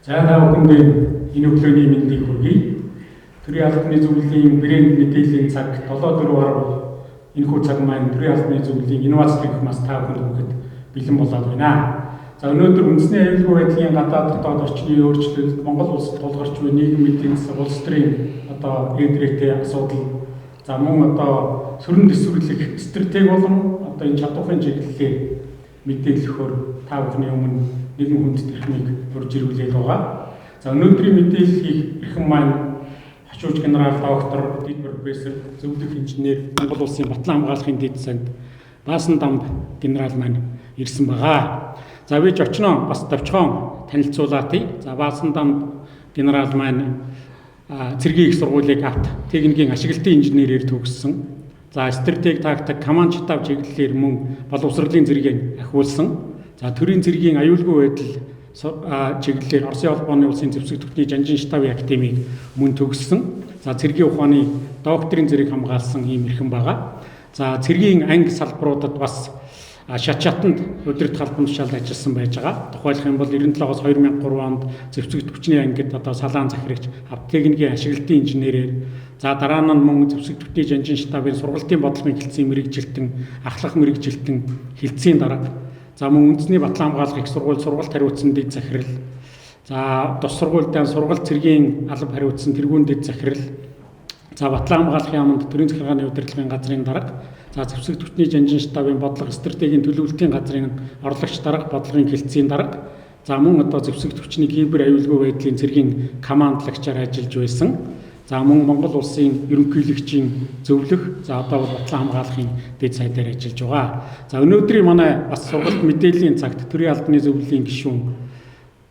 За та бүхэнд энэ өглөөний мэндийг хүргэе. Төрийн албаны зөвлөлийн брэнд мэдээллийн цаг 7:04 бол энэхүү цаг маань төрийн албаны зөвлөлийн инновац техникмаас та бүхэнд хүрэхэд бэлэн болоод байна. За өнөөдөр үндэсний аюулгүй байдлын гадаад дотоод орчны өөрчлөлт, Монгол улсад тулгарч буй нийгэм эдийн засаг, улс төрийн эдрээтэй асуудал, за мөн сөрөн дэвсгэрлэх стратеги болон энэ чадварын чиглэлээр мэдээлэл өгөхөөр та бүхний өмнө нэгэн хүнд техник урьж ирүүлээд байгаа. За өнөөдрийн мэдээллийг эрхэм маань хашууч генерал доктор, дэд профессор, зөвлөх инженер, Монгол улсын батлан хамгаалахын дэд санд Баасан Дамб генерал маань ирсэн байгаа. За бич очноо бас товчхон танилцуулаатыг. За Баасан Дамб генерал маань цэргийн их сургуулийг авт техникийн ашиглалтын инженерээр төгссөн. За стратеги тактик команд штаб чиглэлээр мөн боловсролын зэргийг ахиулсан. За төрийн цэргийн аюулгүй байдал чиглэлээр Оросын холбооны улсын зэвсэг түвшний жанжин штабын академиг мөн төгссөн. За цэргийн ухааны докторийн зэрэг хамгаалсан ийм эрхэм байгаа. За цэргийн анги салбаруудад бас шат шатанд өдөрт халбан тушаалд ажилласан байж байгаа. Тухайлх юм бол 97-оос 2003 онд зэвсэг түвшний ангид салаан захирагч, техникийн ашиглалтын инженерээр, за дараа нь мөн зэвсэг түвшний жанжин штабын сургалтын бодлогын хилцээний мэрэгжилтэн, ахлах мэрэгжилтэн, хилцээний дарга, за мөн үндэсний батлан хамгаалах их сургууль сургалт хариуцсан дэд захирал, за тус сургуультай сургалт цэргийн алба хариуцсан тэргүүн дэд захирал, за батлан хамгаалахын яамд төрийн захиргааны удирдлагын газрын дарга, за зэвсэг түвшний жанжин штабын бодлого стратегийн төлөвлөлтийн газрын орлогч дарга, бодлогын хилцээний дарга, за мөн зэвсэг түвшний кибер аюулгүй байдлын цэргийн командлагчаар ажиллаж байсан. За мөн Монгол улсын ерөнхийлөгчийн зөвлөх, за батлан хамгаалахын дэд сайдаар ажиллаж байгаа. За өнөөдрийн манай бас сургалт мэдээллийн цагт төрийн албаны зөвлөлийн гишүүн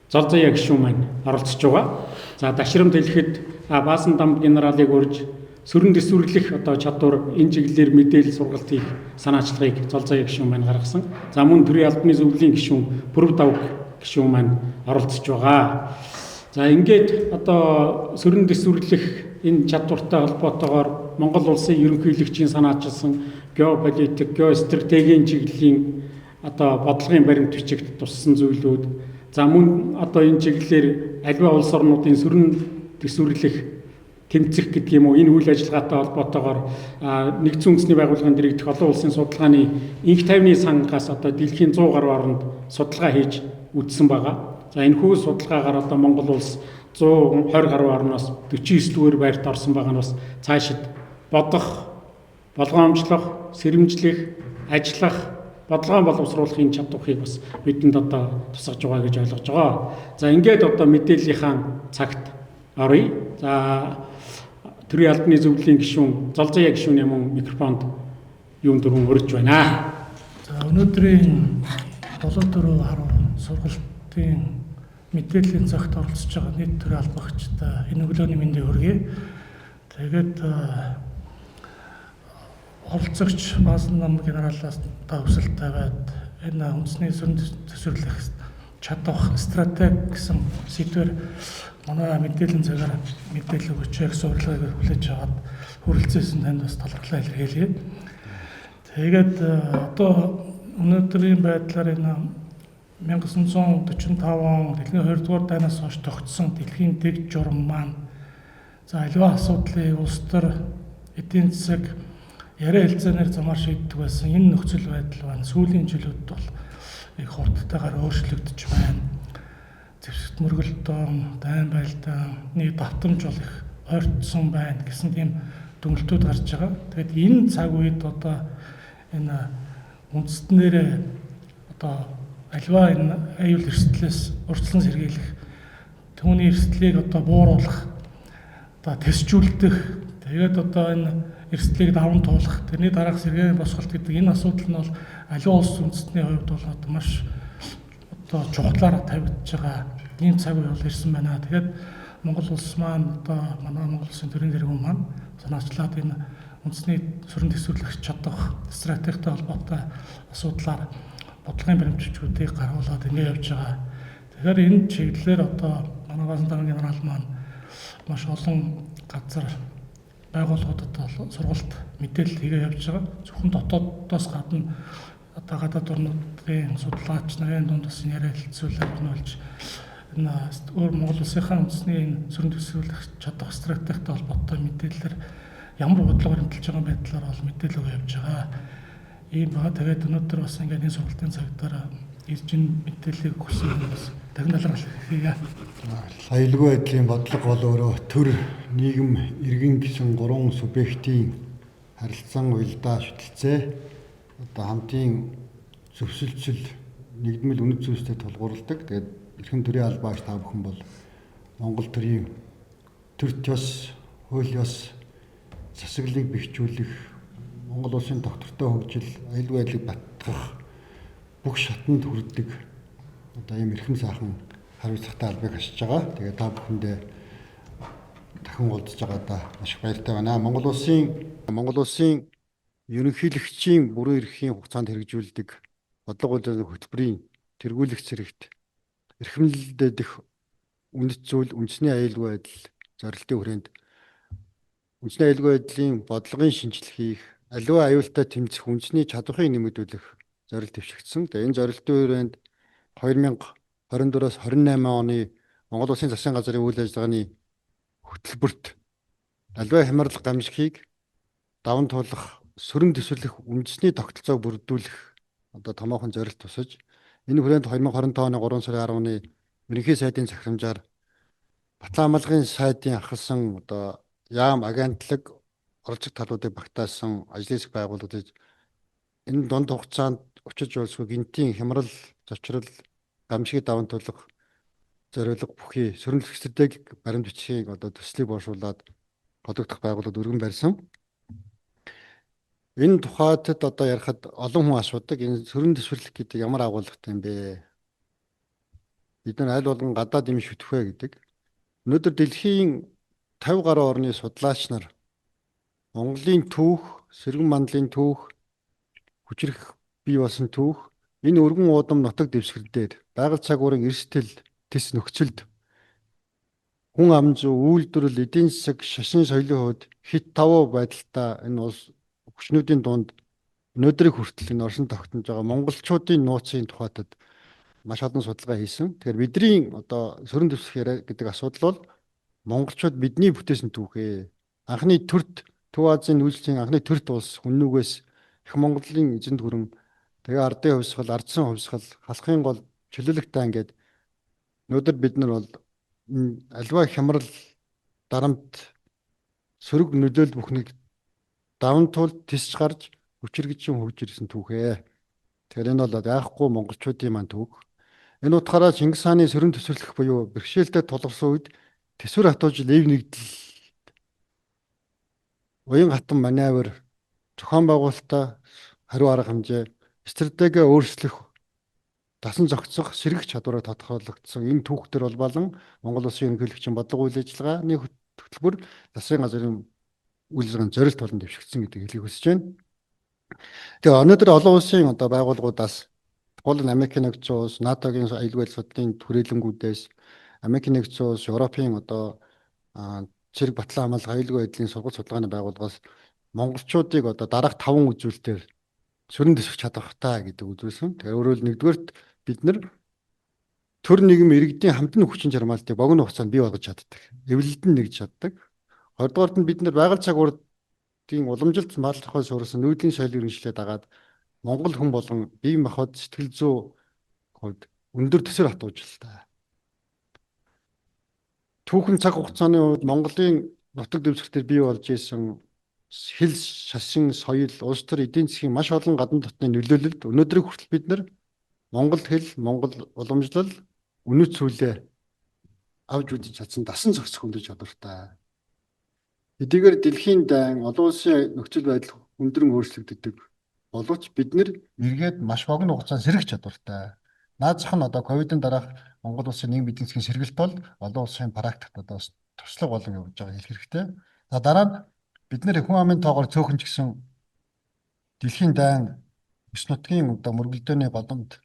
Зол Заяа гишүүн маань оролцож байгаа. За дашрамд хэлэхэд Баасан Дамб генералыг урьж сөрөн дэвсгэрлэх чадвар энэ чиглэлээр мэдээлэл сургалт хийх санаачлагыг Зол Заяа гишүүн маань гаргасан. За мөн төрийн албаны зөвлөлийн гишүүн Бүрв Давг гишүүн маань оролцож байгаа. За ингээд сөрөн дэвсгэрлэх энэ чадвартай холбоотойгоор Монгол улсын ерөнхийлөгчийн санаачилсан геополитик, геостратегийн чиглэлийн бодлогын баримт бичигт туссан зүйлүүд, за мөн энэ чиглэлээр аливаа улс орнуудын сөрөн дэвсгэрлэх тэмцэх гэдэг юм уу, энэ үйл ажиллагаатай холбоотойгоор нэгдсэн үндэсний байгууллагын дэргэдэх олон улсын судалгааны инх тайвны сангаас дэлхийн 100 гаруй оронд судалгаа хийж үзсэн байгаа. За энэхүү судалгаагаар Монгол улс 120 гаруй орноос 49 дугаар байрт орсон байгаа нь бас цаашид бодох, болгоомжлох, сэрэмжлэх, ажиллах, бодлогоо боловсруулахын чадварыг бас бидэнд тусгаж байгаа гэж ойлгож байгаа. За ингээд мэдээллийнхаа цагт оръё. За төрийн албаны зөвлөлийн гишүүн Зол Заяа гишүүний микрофонд юун дөрвөн урьж байна. За өнөөдрийн 7-4 харуу сургалтын мэдээллийн цагт оролцож байгаа нийт төрийн албагчдаа энэ өглөөний мэндийг хүргэе. Тэгээд оролцогч Баасан Дамб генералаас хүсэлт тавиад энэ үндэсний сөрөн дэвсгэрлэх чадах стратеги гэсэн сэдвээр манай мэдээллийн цагаар мэдээлэл өгч яг сурвалжлагыг хүлээж аваад хүрэлцээсэн танд бас талархлаа илэрхийлье. Тэгээд өнөөдрийн байдлаар энэ 1945 он дэлхийн 2 дугаар дайнаас хойш тогтсон дэлхийн дэг журам маань за аливаа асуудлыг улс төр эдийн засаг яриа хэлцээнээр замаар шийддэг байсан энэ нөхцөл байдал маань сүүлийн жилүүд бол их хурдтайгаар өөрчлөгдөж байна. Зэвсэгт мөргөлдөөн, дайн байлдааны давтамж бол их ойртсон байна гэсэн тийм дүнэлтүүд гарч байгаа. Тэгээд энэ цаг үед энэ үндэстнэрээ аливаа энэ аюул эрсдлээс урьдчилан сэргийлэх, түүний эрсдлийг бууруулах, тэсжүүлдэх, тэгээд энэ эрсдлийг даван туулах, тэрний дараах сэргээний босголт гэдэг энэ асуудал нь бол аливаа улс үндэстний хувьд бол маш чухлаар тавигдж байгаа ийм цаг үе бол ирсэн байна. Тэгээд Монгол улс маань манай Монгол улсын төрийн тэргүүн маань санаачлаад энэ үндэсний сөрөн дэвсгэрлэх чадах стратегтэй холбоотой асуудлаар бодлогын баримтчдуудыг гаргуулад ингэ явж байгаа. Тэгэхээр энэ чиглэлээр манай Баасан Дамб генерал маань маш олон газар байгууллагуудад сургалт мэдээлэл хийгээ явж байгаа. Зөвхөн дотоодоос гадна гадаад орнуудын судлаач нарын дунд бас яриа хэлцүүлэг болж энэ өөр Монгол улсынхаа үндэсний энэ сүрэн төсөөлөх чадах стратегтэй холбоотой мэдээлэлээр ямар бодлогоор хэмтэлж байгаа байдлаар бол мэдээлэл өгөө явж байгаа. Ийм баа тэгээд өнөөдөр бас ингээд энэ сургалтын цагтаар ирж ин мэдээллийг хүсэж бас тагналрал хийгээ. Аюулгүй байдлын бодлого бол өөрөө төр, нийгэм, иргэн гэсэн гурван субъектийн харилцан уялдаа шүтэлцээ одоо хамтын зөвсөлтсөл нэгдмэл үнэт зүйлстэй тулгуурладаг. Тэгээд эрхэм төрийн албаач та бүхэн бол Монгол төрийн төрт ёс, хууль ёс, засаглалыг бэхжүүлэх, Монгол улсын доктортой хөгжил, аюулгүй байдлыг баттгах бүх шатанд хүрдэг одоо ийм эрхэм сайхан хариуцлагатай албыг хашиж байгаа. Тэгээд та бүхэндээ дахин уулзж байгаадаа маш их баяртай байна. Монгол улсын ерөнхийлөгчийн бүрэн эрхийн хугацаанд хэрэгжүүлдэг бодлого үйлдвэрлэлийн хөтөлбөрийн тэргүүлэх зэрэгт эрхэмлэлдэх үнэт зүйл үндэсний аюулгүй байдал зорилтын хүрээнд үндэсний аюулгүй байдлын бодлогын шинжилгээ хийх, аливаа аюултай тэмцэх үндэсний чадварыг нэмэгдүүлэх зорилт дэвшигдсэн. Тэгээ энэ зорилтын хүрээнд 2024-өөс 28 оны Монгол Улсын засгийн газрын үйл ажиллагааны хөтөлбөрт аливаа хямрал гамшигыг даван туулах, сүрэн төсөөлөх үндэсний тогтолцоог бүрдүүлэх одоо томоохон зорилт тусаж энэ хүрээнд 2025 оны 3 сарын 10-ны ерөнхий сайдын захирамжаар Батлан хамгаалгын сайдын ахалсан одоо яам агентлаг оролцох талуудыг багтаасан ажлын хэсэг байгуулагдаж энэ дунд хугацаанд очиж болсгүй гинтийн хямрал, зочрол, гамшигыг даван туулах зорилго бүхий сөрөмлөх стратеги баримт бичгийн одоо төслийг боошуулаад бодогдох байгууллагад өргөн барьсан. Энэ тухайд одоо ярихад олон хүн асуудаг энэ сөрөн төсвөрлөх гэдэг ямар агуулгатай юм бэ? Бид нар аль болгон гадаад юм шүтэх вэ гэдэг. Өнөөдөр дэлхийн 50 гаруй орны судлаач нар Монголын түүх, сэргэн мандлын түүх, хүчрэх бий болсон түүх, энэ өргөн уудам нутаг дэвсгэр дээр байгаль цагуурын эрсдэл, тис нөхцөлд хүн ам зүй, үйлдвэрлэл, эдийн засаг, шашин соёлын хувьд хит тавуу байдалтай энэ улс хүчнүүдийн дунд өнөөдрийг хүртэл энэ оршин тогтнож байгаа монголчуудын нууцын тухайтад маш олон судалгаа хийсэн. Тэгэхээр бидний одоо сөрөн төсөх яриа гэдэг асуудал бол монголчууд бидний бүтээсэн түүхээ. Анхны төрт Төв Азийн үйлчлэлийн анхны төрт улс хүннүүгээс их Монголын эзэнт гүрэн тэгээ ардын хувьсгал, ардсан хувьсгал, халахын гол чөлөөлөгтэй ингээд өнөөдөр бид нар бол аливаа хямрал дарамт сөрөг нөлөөлөл бүхнийг даван туулд тисч гарч хүчиргэж хөгж ирсэн түүхээ. Тэгэхээр энэ бол яахгүй монголчуудын маань түүх. Энэ утгаараа Чингис хааны сөрөн төсвөрлөх буюу бэрхшээлтэй тулгарсан үед төсвөр хатууж лев нэгдэл уян хатан маневр зохион байгуулалтаа хариу арга хэмжээ стратеги өөрчлөх дасан зохицох сэргэх чадвараа тодорхойлогдсон энэ түүхтэр бол болон Монгол Улсын ерөнхийлөгчийн бодлого үйл ажиллагааны хөтөлбөр засгийн газрын үйл ажиллагааны зорилт болон дэвшигдсэн гэдэг хэлийг хүсэж байна. Тэгээ өнөөдөр олон улсын одоо байгууллагуудаас тухайн Америкийн нэгдсэн улс, НАТОгийн аюулгүй байдлын судлалын түрээлэнгүүдээс Америкийн нэгдсэн улс, Европын одоо Цэрэг Батлан хамгаалах аюулгүй байдлын сургалт судалгааны байгууллагаас монголчуудыг одоо дараах 5 үзүүлэлтээр сөрөн төсөх чадвартай гэдэг үзүүлсэн. Тэгэхээр өөрөөр нэгдүгээрт бид нар төр нийгэм иргэдийн хамтны хүчин чармаалтыг богино хугацаанд бий болгож чаддаг. Эвлэлд нь нэгж чаддаг. Хоёрдугаарт нь бид нар байгаль цагуурдын уламжилт маллахаас суурсан нүүдлийн соёлын иргэншлээ дагаад Монгол хүн болон бие махбод сэтгэл зүй хувьд өндөр төсөр хатуужлаа. Түүхэн цаг хугацааны үед Монголын нутаг дэвсгэр бий болж исэн хэл, шашин, соёл, улс төр эдийн засгийн маш олон гадна дотны нөлөөлөлд өнөөдрийг хүртэл бид нар монгол хэл, монгол уламжлал, үнэт зүйлээ авч үзэж чадсан дасан зохицох өндөр чадвартай. Эдгээр дэлхийн дайн олон улсын нөхцөл байдал өндрөн өөрчлөгддөг боловч бид нэр эргээд маш богино хугацаанд сэргэх чадвартай. Наазах нь одоо ковидын дараах Монгол улсын нийгэм эдийн засгийн сэргэлт бол олон улсын практикт одоо туслаг болон явж байгаа хэлэх хэрэгтэй. За дараа нь бид нэр хүн амын тоогоор цөөхөн ч гэсэн дэлхийн дайн өс нутгийн одоо мөргөлдөөний голомд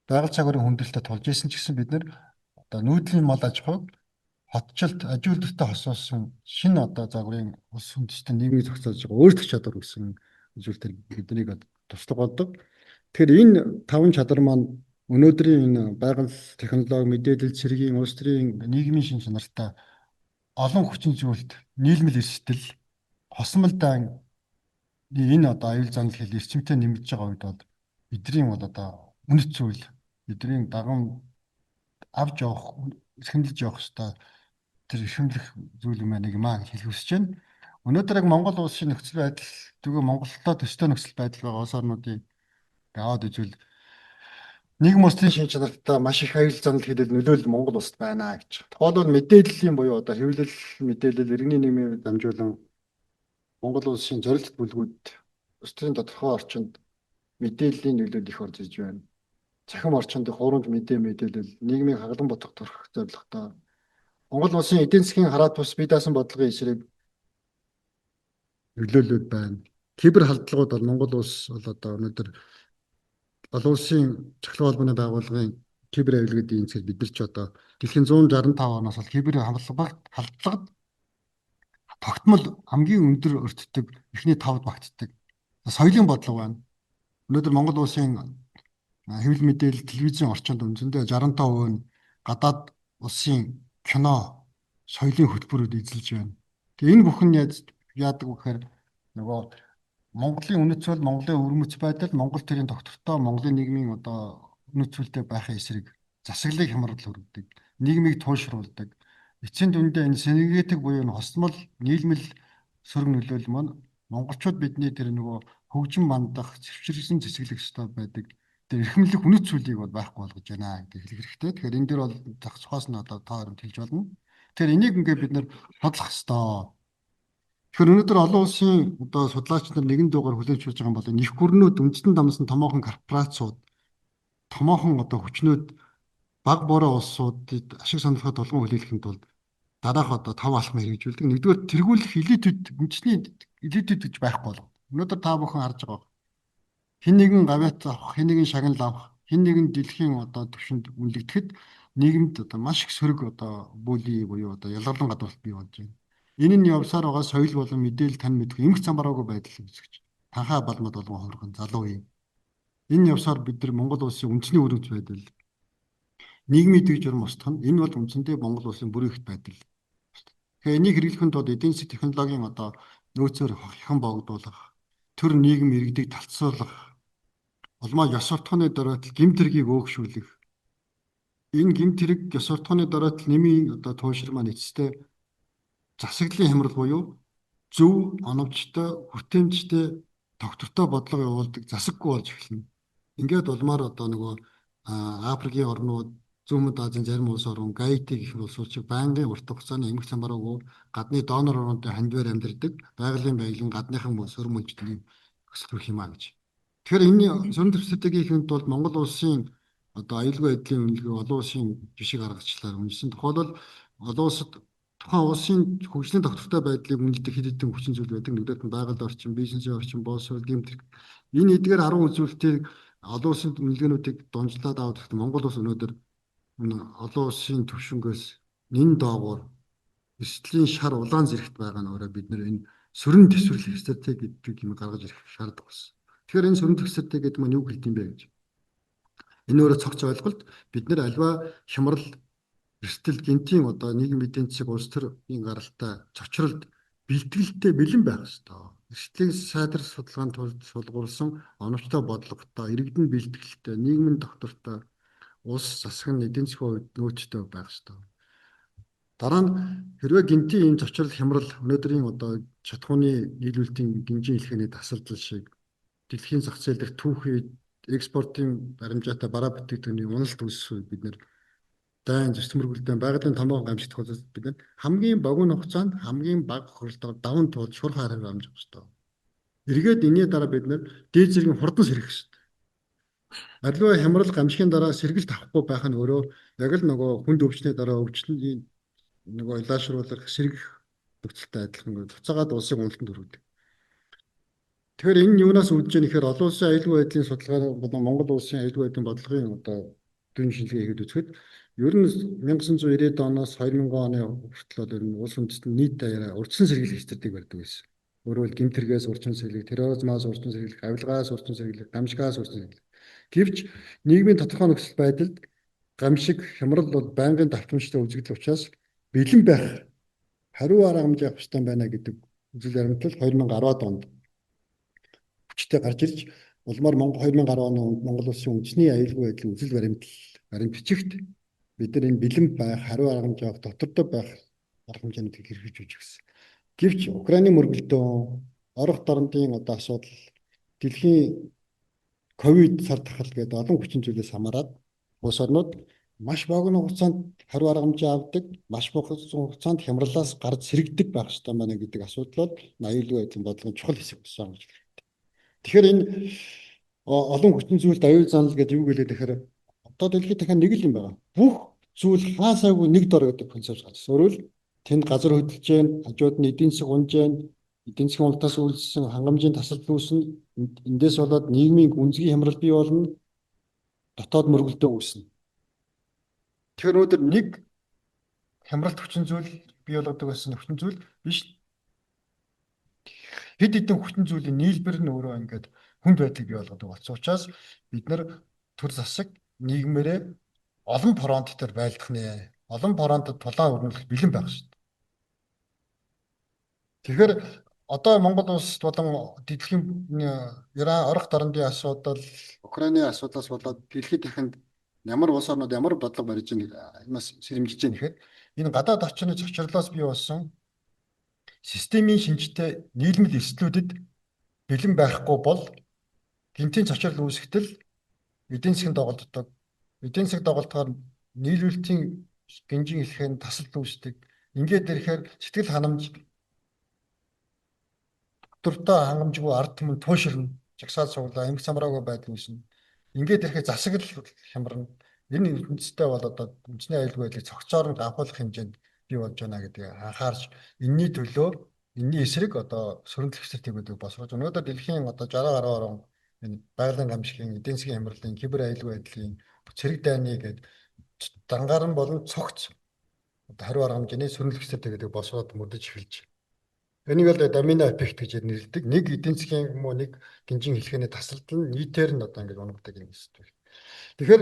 байгаль цагуурын хүндрэлтэд тулж исэн ч гэсэн бид нэр одоо нүүдлийн мал аж ахуйг хотчлт аж үйлдвэртэй хосоосон шинэ одоо загварын улс үндэстэн нийгмийг зохицуулж байгаа өөрчлөх чадвар гэсэн үзүүлэлтээр биднийг туслах болдог. Тэгэхээр энэ 5 чадвар маань өнөөдрийн энэ байгаль технологи, мэдээлэл цэргийн, улс төрийн нийгмийн шин чанартай олон хүчин зүйлд нийлмэл эрсдэл, хосмолтой энэ одоо аюул занал хэл эрчимтэй нэмэгдэж байгаа үед бол бидний бол одоо үнэт зүйл, бидний даган авч явах, эрхэмлэж явах ёстой тэр эрхэмлэх зүйл маань нэг маа гэж хэлэх хүсэж байна. Өнөөдөр яг Монгол улсын нөхцөл байдал, тэгээ Монголтой төстэй нөхцөл байдал байгаа улс орнуудын аваад үзвэл нийгэм улсын шин чанартай маш их аюул занал хэлэл нөлөөлөл Монгол улсад байна гэж. Тухайлбал мэдээллийн буюу одоо хэвлэл мэдээлэл иргэний нийгмийн дамжуулан Монгол улсын зорилт бүлгүүд улс төрийн тодорхой орчинд мэдээллийн нөлөөлөл их орж иж байна. Цахим орчинд хуурамч мэдээлэл нийгмийн хагалан бодох төрөх зорилготой Монгол улсын эдийн засгийн хараат бус бие даасан бодлогын эсрэг нөлөөлөд байна. Кибер халдлагууд бол Монгол улс бол одоо өнөөдөр олон улсын цахилгаан холбооны байгууллагын кибер авилгын эзэд бид нар ч одоо дэлхийн 165 оноос бол кибер халдлагад тогтмол хамгийн өндөр өртдөг эхний 5-д багтдаг соёлын бодлого байна. Өнөөдөр Монгол улсын хэвлэл мэдээлэл телевизийн орчинд үндсэндээ 65% нь гадаад улсын кино соёлын хөтөлбөрүүд эзэлж байна. Тэгээ энэ бүхэн яадаг вэ гэхээр нөгөө Монголын үнэт зүйл, Монголын өвөрмөц байдал, Монгол төрийн тогтвортой Монголын нийгмийн одоо үнэт зүйлтэй байхын эсрэг засаглалыг хямрал хүргэдэг, нийгмийг туйлшруулдаг. Эцсийн дүндээ энэ синергетик буюу хосмол нийлмэл сөрөг нөлөөлөл маань монголчууд бидний тэр нөгөө хөгжин мандах, зэвсэрсэн цэцгэлэх ёстой байдаг. Тэр эрхэмлэх үнэт зүйлийг бол байхгүй болгож байна гэдэг хэлэх хэрэгтэй. Тэгэхээр энэ дээр бол зах зохиос нь одоо та хоёрт хэлж болно. Тэгэхээр энийг ингээд бид нэр бодлох ёстой. Тэгэхээр өнөөдөр олон улсын одоо судлаач нар нэгэн дуугаар хүлээн зөвшөөрж байгаа юм бол их гүрнүүд үндэстэн дамсан томоохон корпорациуд, томоохон одоо хүчнүүд баг бороо улсуудад ашиг сонирхол толгон хүлээлгэхэд бол дараах одоо 5 алхам хэрэгжүүлдэг. Нэгдүгээр тэргүүлэх элитүүд үндэсний элитүүд гэж байхгүй болов. Өнөөдөр та бүхэн харж байгаа. Хэн нэгэн гавьяат авах, хэн нэгэн шагнал авах, хэн нэгэн дэлхийн одоо түвшинд үнэлэгдэхэд нийгэмд одоо маш их сөрөг одоо бүли буюу одоо ялгарлан гадуурхалт бий болж байна. Энэ нь явсаар байгаа соёл болон мэдээлэл тань мэдгүй эмх замбараагүй байдал үүсгэж. Танхаа балмад болгон хувирган залуу юм. Энэ явсаар бид нар Монгол улсын үндэсний өргөж байдал нийгмийн дэг журам устгах нь энэ бол үндсэндээ Монгол улсын бүрэн ихт байдал. Тэгэхээр энийг хэрэглэхэд бол эдийн засгийн технологийн одоо нөөцөөр хяхан богдуулах, төр нийгэм иргэдэг талцуулах, улмаа ёс суртахууны дөрөөлт гэмт хэргийг өөгшүүлэх. Энэ гэмт хэрэг ёс суртахууны дөрөөлт нэмийн одоо туушир маань эцэстээ засаглалын хямрал буюу зөв, оновчтой, хүртээмжтэй, тогтвортой бодлого явуулдаг засаггүй болж эхэлнэ. Ингээд улмаар одоо нөгөө Африкийн орнууд, Зүүн Азийн зарим улс орн, Гаити гэх улсууд шиг байнгын урт хугацааны эмх замбараагүй гадны донор орнуудын хандвар амьдардаг, байгалийн баялаг гадныхан сөрөг мөлжтний өсөлт хүрх юм а гэж. Тэгэхээр энэ сөрөг стратегийн тулд Монгол улсын одоо аюулгүй байдлын үнэлгээ олон улсын жишг гаргачлаар үнэлсэн. Тухайлбал олон улсад тухайн улсын хөгжлийн тогтвортой байдлыг үнэлдэг хэд хэдэн хүчин зүйл байдаг. Нэгдүгээр нь байгаль орчин, бизнесийн орчин, боловсрол, гэмтрэг. Энэ эдгээр 10 үзүүлэлтийг олон улсын үнэлгээнүүдийг дунджлаад авах гэхдээ Монгол улс өнөөдөр олон улсын түвшингээс нэн доогуур эрсдлийн шар улаан зэрэгт байгаа нь өөрөө бид нэр энэ сөрөн төсвөрлөх стратеги гэдэг юм гаргаж ирэх шаардлага болсон. Тэгэхээр энэ сөрөн төсвөрлөх стратеги гэдэг нь юу гэлт юм бэ гэж. Энэ өөрөө цогц ойлголт бид нэр альва хямрал эрсдэл гинтийн одоо нийгэм эдийн засаг улс төрийн гаралтай цочролд бэлтгэлтэй бэлэн байх ёстой. Эрсдлийг сайдар судалгаанд тулд сулгуулсан оновчтой бодлоготой, иргэдэн бэлтгэлтэй, нийгмийн доктортой улс засаг нь эдийн засгийн хувьд нөөцтэй байх ёстой. Дараа нь хэрвээ гинтийн ийм зочрол хямрал өнөөдрийн одоо шатхууны нийлүүлэлтийн гинжин хэлхээний тасалдал шиг дэлхийн зах зээл дэх түүхий экспортын баримжаатай бараа бүтээгдэхүүний уналт үүсэх бид нэр дайн зөрчмөргөлдөө байгалийн томоохон гамшигдах бол бид нар хамгийн богино хугацаанд хамгийн бага хөрөлтөөр даван туулж шуурхай хараар амжих ёстой. Эргээд энэний дараа бид нар дээд зэргийн хурдан сэргэх ёстой. Аливаа хямрал гамшигын дараа сэргэлт авахгүй байх нь өөрөө яг л нөгөө хүнд өвчний дараа өвчтөний нөгөө илаашруулах сэргэх нөхцөлтэй адилхан цуцаагаад улсыг уналтанд хүргэдэг. Тэгэхээр энэ юунаас үүдэж байгаа нэхэр олон улсын аюулгүй байдлын судалгаа болон Монгол улсын аюулгүй байдлын бодлогын одоо дүн шинжилгээ хийгээд үзэхэд ер нь 1990 оноос 2000 оны хүртэл бол улс үндэстэн нийт даяараа урьдчилан сэргийлэх стратеги барьдаг байсан. Өөрөөр гэмтэргээс урьдчилан сэргийлэх, терроризмаас урьдчилан сэргийлэх, авилгаас урьдчилан сэргийлэх, гамшигаас урьдчилан сэргийлэх. Гэвч нийгмийн тодорхой нөхцөл байдалд гамшиг хямрал бол байнгын давтамжтай үзэгдэл учраас бэлэн байх хариу арга хэмжээ авах ёстой байна гэдэг үзэл баримтлал 2010 онд хүчтэй гарч ирж улмаар 2010 оны Монгол Улсын үндэсний аюулгүй байдлын үзэл баримтчигт бид нар энэ бэлэн байх хариу арга хэмжээ авах доктортой байх арга хэмжээнүүдийг хэрэгжиж үүж гэсэн. Гэвч Украины мөргөлдөөн, орох дорнодын одоо асуудал, дэлхийн ковид сар тахал гэдэг олон хүчин зүйлээс хамаарат улс орнууд маш богино хугацаанд хариу арга хэмжээ авдаг, маш богино хугацаанд хямралаас гарч сэргийдэг байх ёстой байна гэдэг асуудал бол аюулгүй байдлын бодлогын чухал хэсэг болсон гэж байна. Тэгэхээр энэ олон хүчин зүйлд аюул занал гэдэг юу гэлээ тэгэхээр одоо дэлхийд дахиад нэг л юм байна. Бүх зүйл хаасаагүй нэг дор гэдэг концепт гарч ирсэн. Өөрөөр тэнд газар хөдөлж जैन, хажууд нь эдийн засаг унж जैन, эдийн засгийн уналтаас үйлссэн хангамжийн тасалбал үүснэ. Эндээс болоод нийгмийн гүнзгий хямрал бий болно. Дотоод мөргөлдөөн үүснэ. Тэгэхээр өнөөдөр нэг хямралт хүчин зүйл бий болгодог байсан хүчин зүйл биш. Хэд хэдэн хүчин зүйлийн нийлбэр нь өөрөө ингээд хүнд байдлыг бий болгодог болсон учраас бид нар төр засаг нийгмээрээ олон фронт дээр байлдах нэ. Олон фронтод тулаан өрнүүлэх бэлэн байх шүү дээ. Тэгэхээр одоо Монгол улс болон дэлхийн Иран орох дорнодын асуудал, Украины асуудлаас болоод дэлхийд дахинд ямар улс орнууд ямар бодлого барьж байгаанаас сэрэмжиж байна гэхээр энэ гадаад орчны зочрлоос бий болсон системийн шинжтэй нийлмэл эрсдлүүдэд бэлэн байхгүй бол гэмтийн зочрол үүсгэтэл эдийн засгийн доголддог. Эдийн засаг доголдохоор нийлүүлэлтийн гинжин хэлхэн тасалт үүсдэг. Ингээд ирэхээр сэтгэл ханамж доктортой хангамжгүй ард түмэн тууширна. Жагсаал суглаа, эмх самраагүй байдал үүснэ. Ингээд ирэхээр засаг л хямрна. Энэ ертөнцтэй бол одоо үндэсний аюулгүй байдлыг цогцоор нь анхуулах хэмжээнд бий болж байна гэдгийг анхаарч энэний төлөө энэний эсрэг одоо сөрөг төвчтэй гэдэг босгож өнөөдөр дэлхийн одоо 60 гаруй орн энэ байгалийн гамшигын эдийн засгийн хямралын кибер аюулгүй байдлын цэрэг дайны гэдэг дангаар нь болон цогц хариу арга хэмжээний сөрөг төвчтэй гэдэг босгоод мөрдөж эхэлж. Энийг л домино эффект гэж нэрлэдэг. Нэг эдийн засгийн юм уу нэг гинжин хэлхээний тасалд нь нийтээр нь одоо ингэж унгдаг юм эсвэл. Тэгэхээр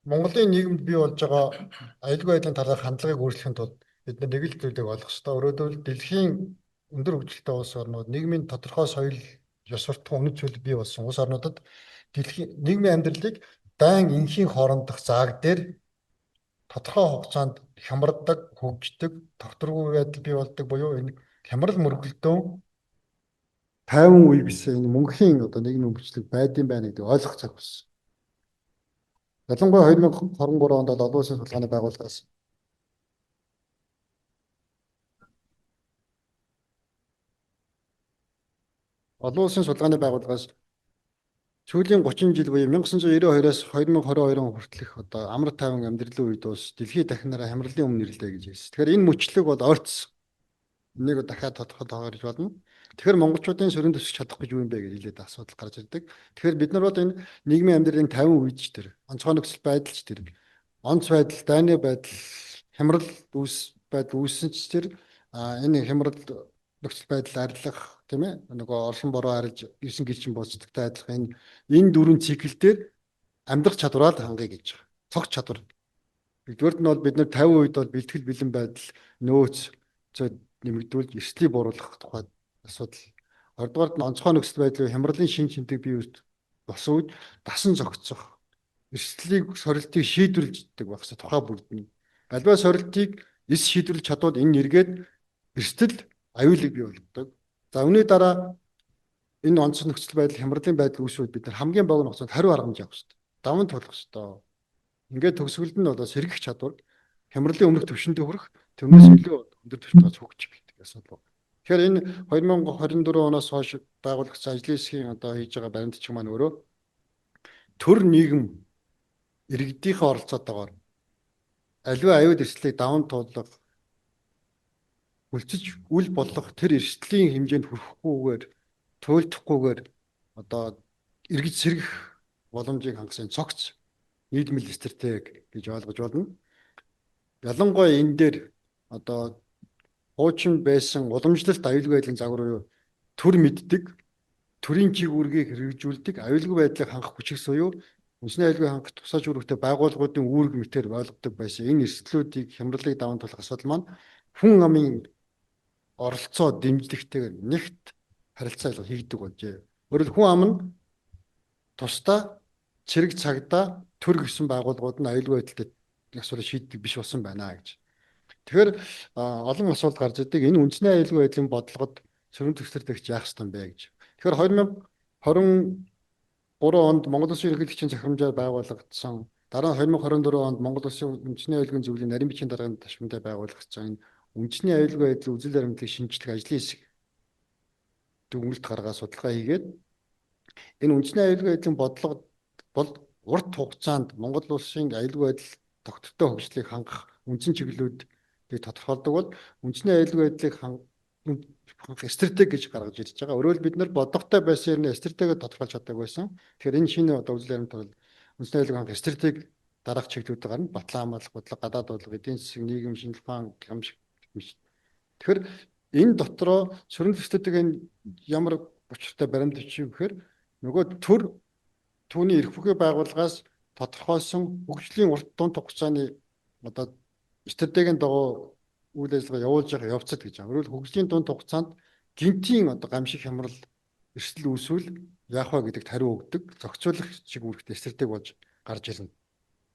Монголын нийгэмд бий болж байгаа аюулгүй байдлын талаар хандлагыг өөрчлөхийн тулд бид нэг л зүйлийг олох ёстой. Өөрөөр дэлхийн өндөр хөгжилтэй улс орнууд нийгмийн тодорхой соёл, ёс суртахуун үнэт зүйл бий болсон улс орнуудад дэлхийн нийгмийн амьдралыг дайн инхийн хоорондох зааг дээр тодорхой хугацаанд хямрдаг, хөгждөг, тогтворгүй байдал бий болдог буюу энэ хямрал мөргөлдөөн тайван үе гэсэн энэ мөнхийн одоо нийгмийн өмчлөг байдсан байна гэдэг ойлгох цаг болсон. Ялангуяа 2023 онд олон улсын судалгааны байгууллагаас сүүлийн 30 жил буюу 1992-оос 2022 он хүртэлх одоо амар тайван амьдралын үед бас дэлхийд дахинараа хямралын өмнө ирлээ гэж хэлсэн. Тэгэхээр энэ мөчлөг бол ойртсон. Энийг дахиад тодорхой тоогарч болно. Тэгэхээр монголчуудын сөрөг төсөж чадах гэж юу юм бэ гэж хэлээд асуудал гарч ирдэг. Тэгэхээр бид нар бол энэ нийгмийн амьдралын 50% үйдэж тэр онцгой нөхцөл байдалч тэр онц байдал, дайны байдал, хямрал байдал үүссэн ч тэр энэ хямрал нөхцөл байдал арилгах тийм ээ нөгөө оршин бороо арилж 9 гэлчин бууцдагтай адилхан энэ дөрвөн цикл дээр амьдрах чадвараа хангая гэж байгаа. Цогц чадвар. Нэгдүгээрт нь бол бид нар 50% бол бэлтгэл бэлэн байдал нөөц нэмэгдүүлж эрсдлийг бууруулах тухайд асуудал. Хоёрдугаарт нь онцгой нөхцөл байдлын хямралын шин тэмдэг бий болсон үед дасан зохицох, эрсдлийг сорилтыг шийдвэрлэдэг багсаа тухай бүрдэнэ. Альва сорилтыг эс шийдвэрлэж чадвал энэ нэргээд эрсдэл аюулыг бий болгодог. За үүний дараа энэ онцгой нөхцөл байдал хямралын байдал үүсвэл бид нар хамгийн богино хугацаанд хариу арга хэмжээ авах хэрэгтэй. Даван тулах хэрэгтэй. Ингээд төгсгөлд нь одоо сэргэх чадвар хямралын өмнөх түвшиндээ хүрэх тэрнээс илүү өндөр түвшинд хөгжих гэдэг асуудал байна. Тэгэхээр энэ 2024 оноос хойш байгуулагдсан ажлын хэсгийн одоо хийж байгаа баримтч маань өөрөө төр нийгэм иргэдийнхээ оролцоотойгоор аливаа аюул эрсдлийг даван туулах үлцэж үл болох тэр эрсдлийн хэмжээнд хүрэхгүйгээр туйлдахгүйгээр одоо эргэж сэргэх боломжийг хангасан цогц нийлмэл стратеги гэж ойлгож байна. Ялангуяа энэ дээр одоо хуучин байсан уламжлалт аюулгүй байдлын загвар буюу төр мэддэг төрийн чиг үүргийг хэрэгжүүлдэг аюулгүй байдлыг хангах хүчиг суюу үндэсний аюулгүй хангах тусгай үүрэгтэй байгууллагуудын үүрэг мэтээр ойлгодог байсан. Энэ эрсдлүүдийг хямралыг даван туулах асуудал маань хүн амын оролцоо дэмжлэгтэйгээр нэгт харилцаа ялгаа хийгдэг болжээ. Өөрөөр хүн ам нь тусдаа цэрэг цагдаа төр гэсэн байгууллагууд нь аюулгүй байдалтай асуудал шийддэг биш болсон байна гэж. Тэгэхээр олон асуудал гарч ирдэг. Энэ үндэсний аюулгүй байдлын бодлогод сөрөг төгсөрдөгч яах ёстой юм бэ гэж. Тэгэхээр 2023 онд Монгол Улсын ерөнхийлөгчийн захирамжаар байгуулагдсан, дараа нь 2024 онд Монгол Улсын үндэсний аюулгүй зөвлөлийн нарийн бичгийн дарганы ташмтай байгуулагдсан энэ үндэсний аюулгүй байдлын үзэл баримтлалыг шинжлэх ажлын хэсэг дүгнэлт гаргаад судалгаа хийгээд энэ үндэсний аюулгүй байдлын бодлого бол урт хугацаанд Монгол Улсын аюулгүй байдал тогтвортой хөгжлийг хангах үндсэн чиглэлүүдийг тодорхойлдог бол үндэсний аюулгүй байдлыг хангах стратеги гэж гаргаж ирж байгаа. Өөрөөр бид нар бодлоготой байсан юм стратеги тодорхойлж чаддаг байсан. Тэгэхээр энэ шинэ одоо үзэл баримтлал үндэсний аюулгүй хангах стратеги дараах чиглэлүүд гарна. Батлан хамгаалах, бодлого, гадаад бодлого, эдийн засаг, нийгэм, шинжилгээ ухаан гэмшиг. Тэгэхээр энэ дотроо сөрөг стратегийн ямар учиртай баримтч юм гэхээр нөгөө түүний эрх бүхий байгууллагаас тодорхойлсон хөгжлийн урт дунд хугацааны одоо стратегийн дагуу үйл ажиллагаа явуулж байгаа явцад гэж байна. Өөрөөр хөгжлийн дунд хугацаанд гинтийн одоо гамшиг хямрал эрсдэл үүсвэл яах вэ гэдэгт хариу өгдөг зохицуулах чиг үүрэгтэй стратеги болж гарч ирнэ.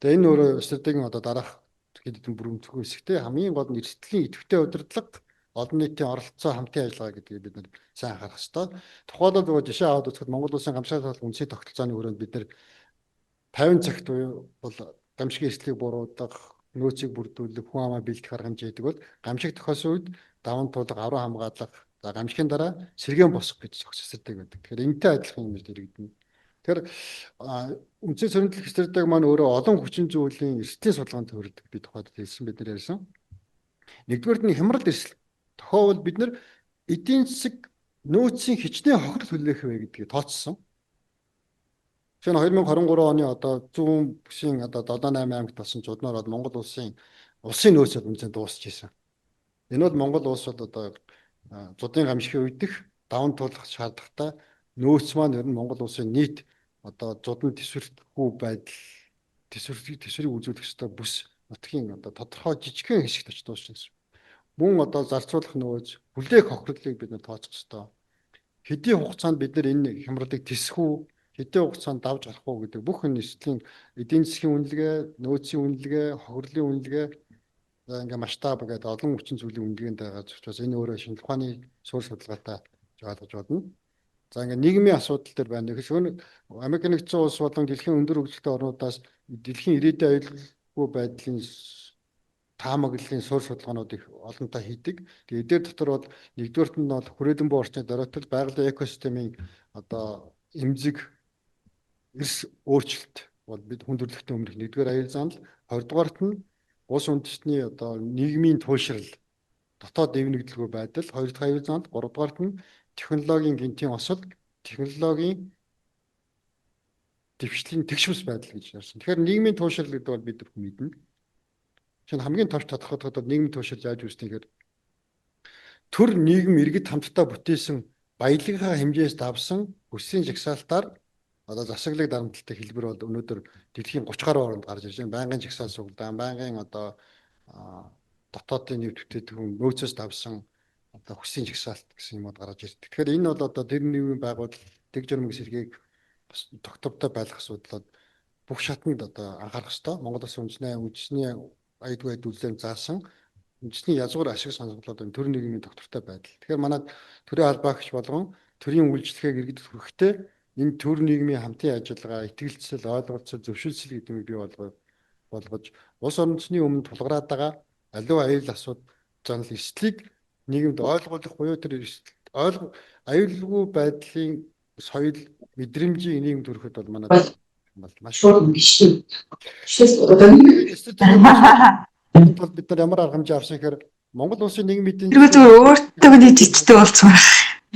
Тэгээ энэ өөрөө стратегийн одоо дараах хэд хэдэн бүрэмдэхүүн хэсэгтэй хамгийн гол нь эрсдлийн идэвхтэй удирдлага олон нийтийн оролцоо хамтын ажиллагаа гэдгийг бид нар сайн анхаарах хэрэгтэй. Тухайлбал нөгөө жишээ аваад үзэхэд Монгол Улсын гамшигт холбоотой үндэсний тогтолцооны хүрээнд бид нар 50 цагт бол гамшигын эрсдлийг буруутгах, нөөцийг бүрдүүлэх, хүн амаа бэлдэх арга хэмжээ гэдэг бол гамшиг тохиолсон үед даван туулга, аврал хамгаалах, за гамшигын дараа сэргээн босгох гэж зохицуулдаг байдаг. Тэгэхээр энэтэй адилхан юм шиг иргэдэнэ. Тэгэхээр үндсэн сөрөглөх стратеги маань өөрөө олон хүчин зүйлийн эрсдлийн судалгаанд төвлөрдөг би тухайд хэлсэн бид нар ярьсан. Нэгдүгээр нь хямрал эрсдэл тохиолдол бид нар эдийн засаг нөөцийн хичнээн хохирол хүлээх вэ гэдгийг тооцсон. Жишээ нь 2023 оны одоо зүүн бүсийн одоо 7-8 аймагт болсон чуднаар бол Монгол улсын нөөц үнцэн дуусч ирсэн. Энэ бол Монгол улс бол одоо зуудын гамшигын үедх даван туулах шаардлагатай нөөц маань ер нь Монгол улсын нийт одоо зудан төсвөртгүй байдал төсвөрийг үзүүлэх ёстой бүс нутгийн одоо тодорхой жижигхэн хэсэгт очиж дуусчихсан. Мөн одоо зарцуулах нөөц бүлээх хохирлыг бид нар тооцох ёстой. Хэдийн хугацаанд бид нар энэ хямралыг тэсэх үү, хэдийн хугацаанд давж гарах уу гэдэг бүх энэ эрсдлийн эдийн засгийн үнэлгээ, нөөцийн үнэлгээ, хохирлын үнэлгээ ингээ масштаб гэдэг олон хүчин зүйлийн үнэлгээнд байгаа учраас энэ өөрөө шинжилгээ ухааны суурь судалгаатай ойлгож байна. За ингээ нийгмийн асуудал төр байна. Тэгэхээр Америк нэгдсэн улс болон дэлхийн өндөр хөгжилтэй орнуудаас дэлхийн ирээдүйн аюулгүй байдлын таамаглалын суурь судалгаануудыг олонтаа хийдэг. Тэгээд эдгээр дотор бол нэгдүгээрт нь бол хүрээлэн буй орчны дөрөтөл байгалийн экосистемийн одоо эмзэг эрс өөрчлөлт бол бид хүндрэлтэй өмнөх нэгдүгээр аюул занал, хоёрдугаарт нь улс үндэстний одоо нийгмийн туйлшрал, дотоод дэвнэгдэлгүй байдал, хоёр дахь аюул занал, гуравдугаарт нь технологийн гинтийн осол, технологийн дэвшлийн тэгшвэс байдал гэж ярьсан. Тэгэхээр нийгмийн туйлшрал гэдэг бол бид мэднэ. Шинэ хамгийн товч тодорхойлоход нийгмийн туйлшрал яаж үүснэ гэхээр төр нийгэм иргэд хамтдаа бүтээсэн баялагынхаа хэмжээс давсан өсвийн жагсаалтаар одоо засаглалыг дарамталтай хэлбэр бол өнөөдөр дэлхийн 30 гаруй орнд гарч ирж байна. Байнгын жагсаал сугалдаан, байнгын одоо дотоодын нэвт бүтээгдэхүүн нөөцөөс давсан одоо хүсийн жагсаалт гэсэн юмуд гарч ирдэг. Тэгэхээр энэ бол одоо тэр нийгмийн байгууллага дэг журмын сэргийг тогтвортой байлгах асуудлууд бүх шатнд одоо анхаарах хэрэгтэй. Монгол Улсын үндэсний аюулгүй байдал үзлэн заасан үндэсний язгуур ашиг сонголтууд энэ төр нийгмийн тогтвортой байдал. Тэгэхээр манай төрийн албаагч болгон төрийн үйлчлэгийг иргэдэд хүрэхдээ энэ төр нийгмийн хамтын ажиллагаа, итгэлцэл, ойлголцол, зөвшөөрлөл гэдэг нь бий болгож улс орнцны өмнө тулгараад байгаа аливаа аюул асуудал занал эрсдлийг нийгэмд ойлгуулах буюу тэр аюулгүй байдлын соёл мэдрэмжийг нийгэмд төрөхөд бол манай маш гiştim. бол бид нар ямар арга хэмжээ авсан гэхээр Монгол улсын нийгмийн эдийн 그리고 또 өөртөө нэг жижигтэй болцсон.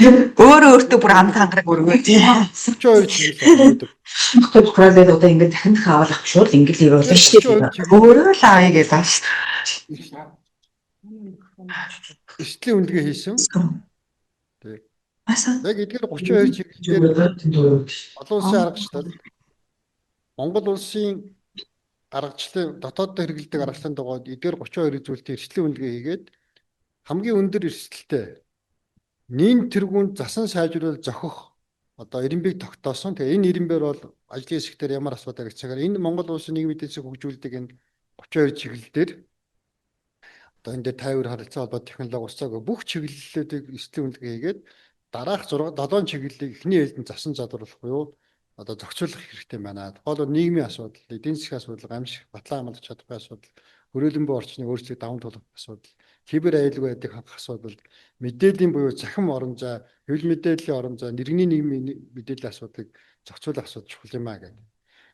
Өөртөө бүр амт хангараг өргөө тий. 42 жил 그런데 너 이거 дахин хаалах шүү дээ ингээд юу болно шүү дээ. Өөрөө л авъя гэж байна шүү. эрсдлийн үнэлгээ хийсэн. Асан Яг эдгээр 32 чиглэлээр олон улсын аргачлал Монгол улсын аргачлалын дотооддоо хэрэгэлдэг аргачлалын дугаард эдгээр 32 зүйлтэй эрсдлийн үнэлгээ хийгээд хамгийн өндөр эрсдэлтэй нийт тэргүүнд засан сайжруулал зохих одоо ирэмбийг тогтоосон. Тэгээ энэ ирэмбээр бол ажлын хэсгээр ямар асуудал гэж цагаар энэ Монгол улсын нийгмийн эдийн засгийг хөгжүүлдэг энэ 32 чиглэлээр одоо энэ дээр тайвар харилцаа холбоо технологи уцааг бүх чиглэлүүдийг эрсдлийн үнэлгээ хийгээд дараах 6 7 чиглэлийг эхний ээлжинд засан чадварлах буюу одоо зохицуулах хэрэгтэй байна. Тухайлбал нийгмийн асуудал, эдийн засгийн асуудал, гамшиг, батлан хамгаалах чадхуйн асуудал, хөрөөлөн буй орчны өөрчлөлтийг даван туулах асуудал, кибер аюулгүй байдлыг хангах асуудал, мэдээллийн буюу цахим орон зай, хэвлэл мэдээллийн орон зай, иргэний нийгмийн мэдээллийн асуудлыг зохицуулах асуудал чухал юм аа гэдэг.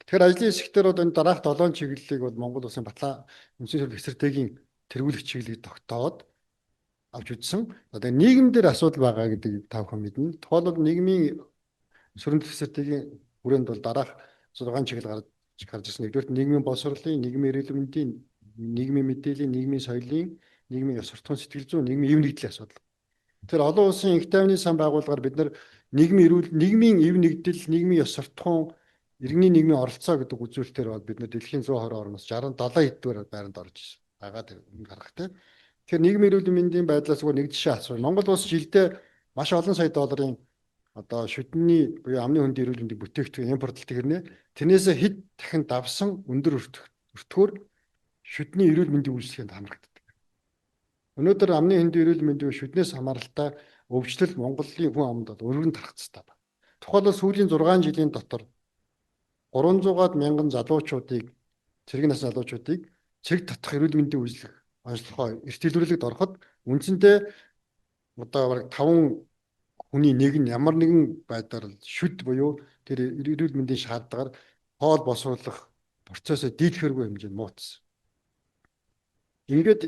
Тэгэхээр ажлын хэсгээр бол энэ дараах 7 чиглэлийг бол Монгол улсын батлан үндэсний суурь стратегийн тэргүүлэх чиглэлийг тогтоод авч үзсэн. Одоо нийгэм дээр асуудал байгаа гэдгийг та бүхэн мэднэ. Тухайлбал нийгмийн суурь стратегийн хүрээнд бол дараах 6 чиглэл гарч ирсэн. Нэгдүгээр нийгмийн боловсролын, нийгмийн эрүүл мэндийн, нийгмийн мэдээллийн, нийгмийн соёлын, нийгмийн ёс суртахуун сэтгэл зүйн, нийгмийн ив нэгдлийн асуудал. Тэгэхээр олон улсын их тайвны сан байгууллагаар бид нар нийгмийн ив нэгдэл, нийгмийн ёс суртахуун, иргэний нийгмийн оролцоо гэдэг үзүүлэлтээр бол бид нар дэлхийн 120 орноос 67 хэдгээр байранд орж байгаа гарахтай. Тэгэхээр нийгмийн эрүүл мэндийн байдлаас зүгээр нэг жишээ асууя. Монгол улс жилдээ маш олон сая долларын одоо шүдний буюу амны хөндийн эрүүл мэндийн бүтээгдэхүүн импортлолт хэрнээ тэрнээсээ хэд дахин давсан өндөр өртгөөр шүдний эрүүл мэндийн үйлчлэгэнд хамрагддаг. Өнөөдөр амны хөндийн эрүүл мэндийн шүднээс хамааралтай өвчлөл Монголын хүн амд бол өргөн тархацтай байна. Тухайлбал сүүлийн 6 жилийн дотор 300-аад мянган залуучуудыг цэрэг насны залуучуудыг цэрэг татах эрүүл мэндийн үйлчлэг онцлогоо эрт илрүүлэгт ороход үндсэндээ одоо бараг 5 хүний нэг нь ямар нэгэн байдлаар шүд буюу тэр эрүүл мэндийн шаардлагаар хоол босруулах процессыг дийлэхэргүй хэмжээнд муутсан. Ингээд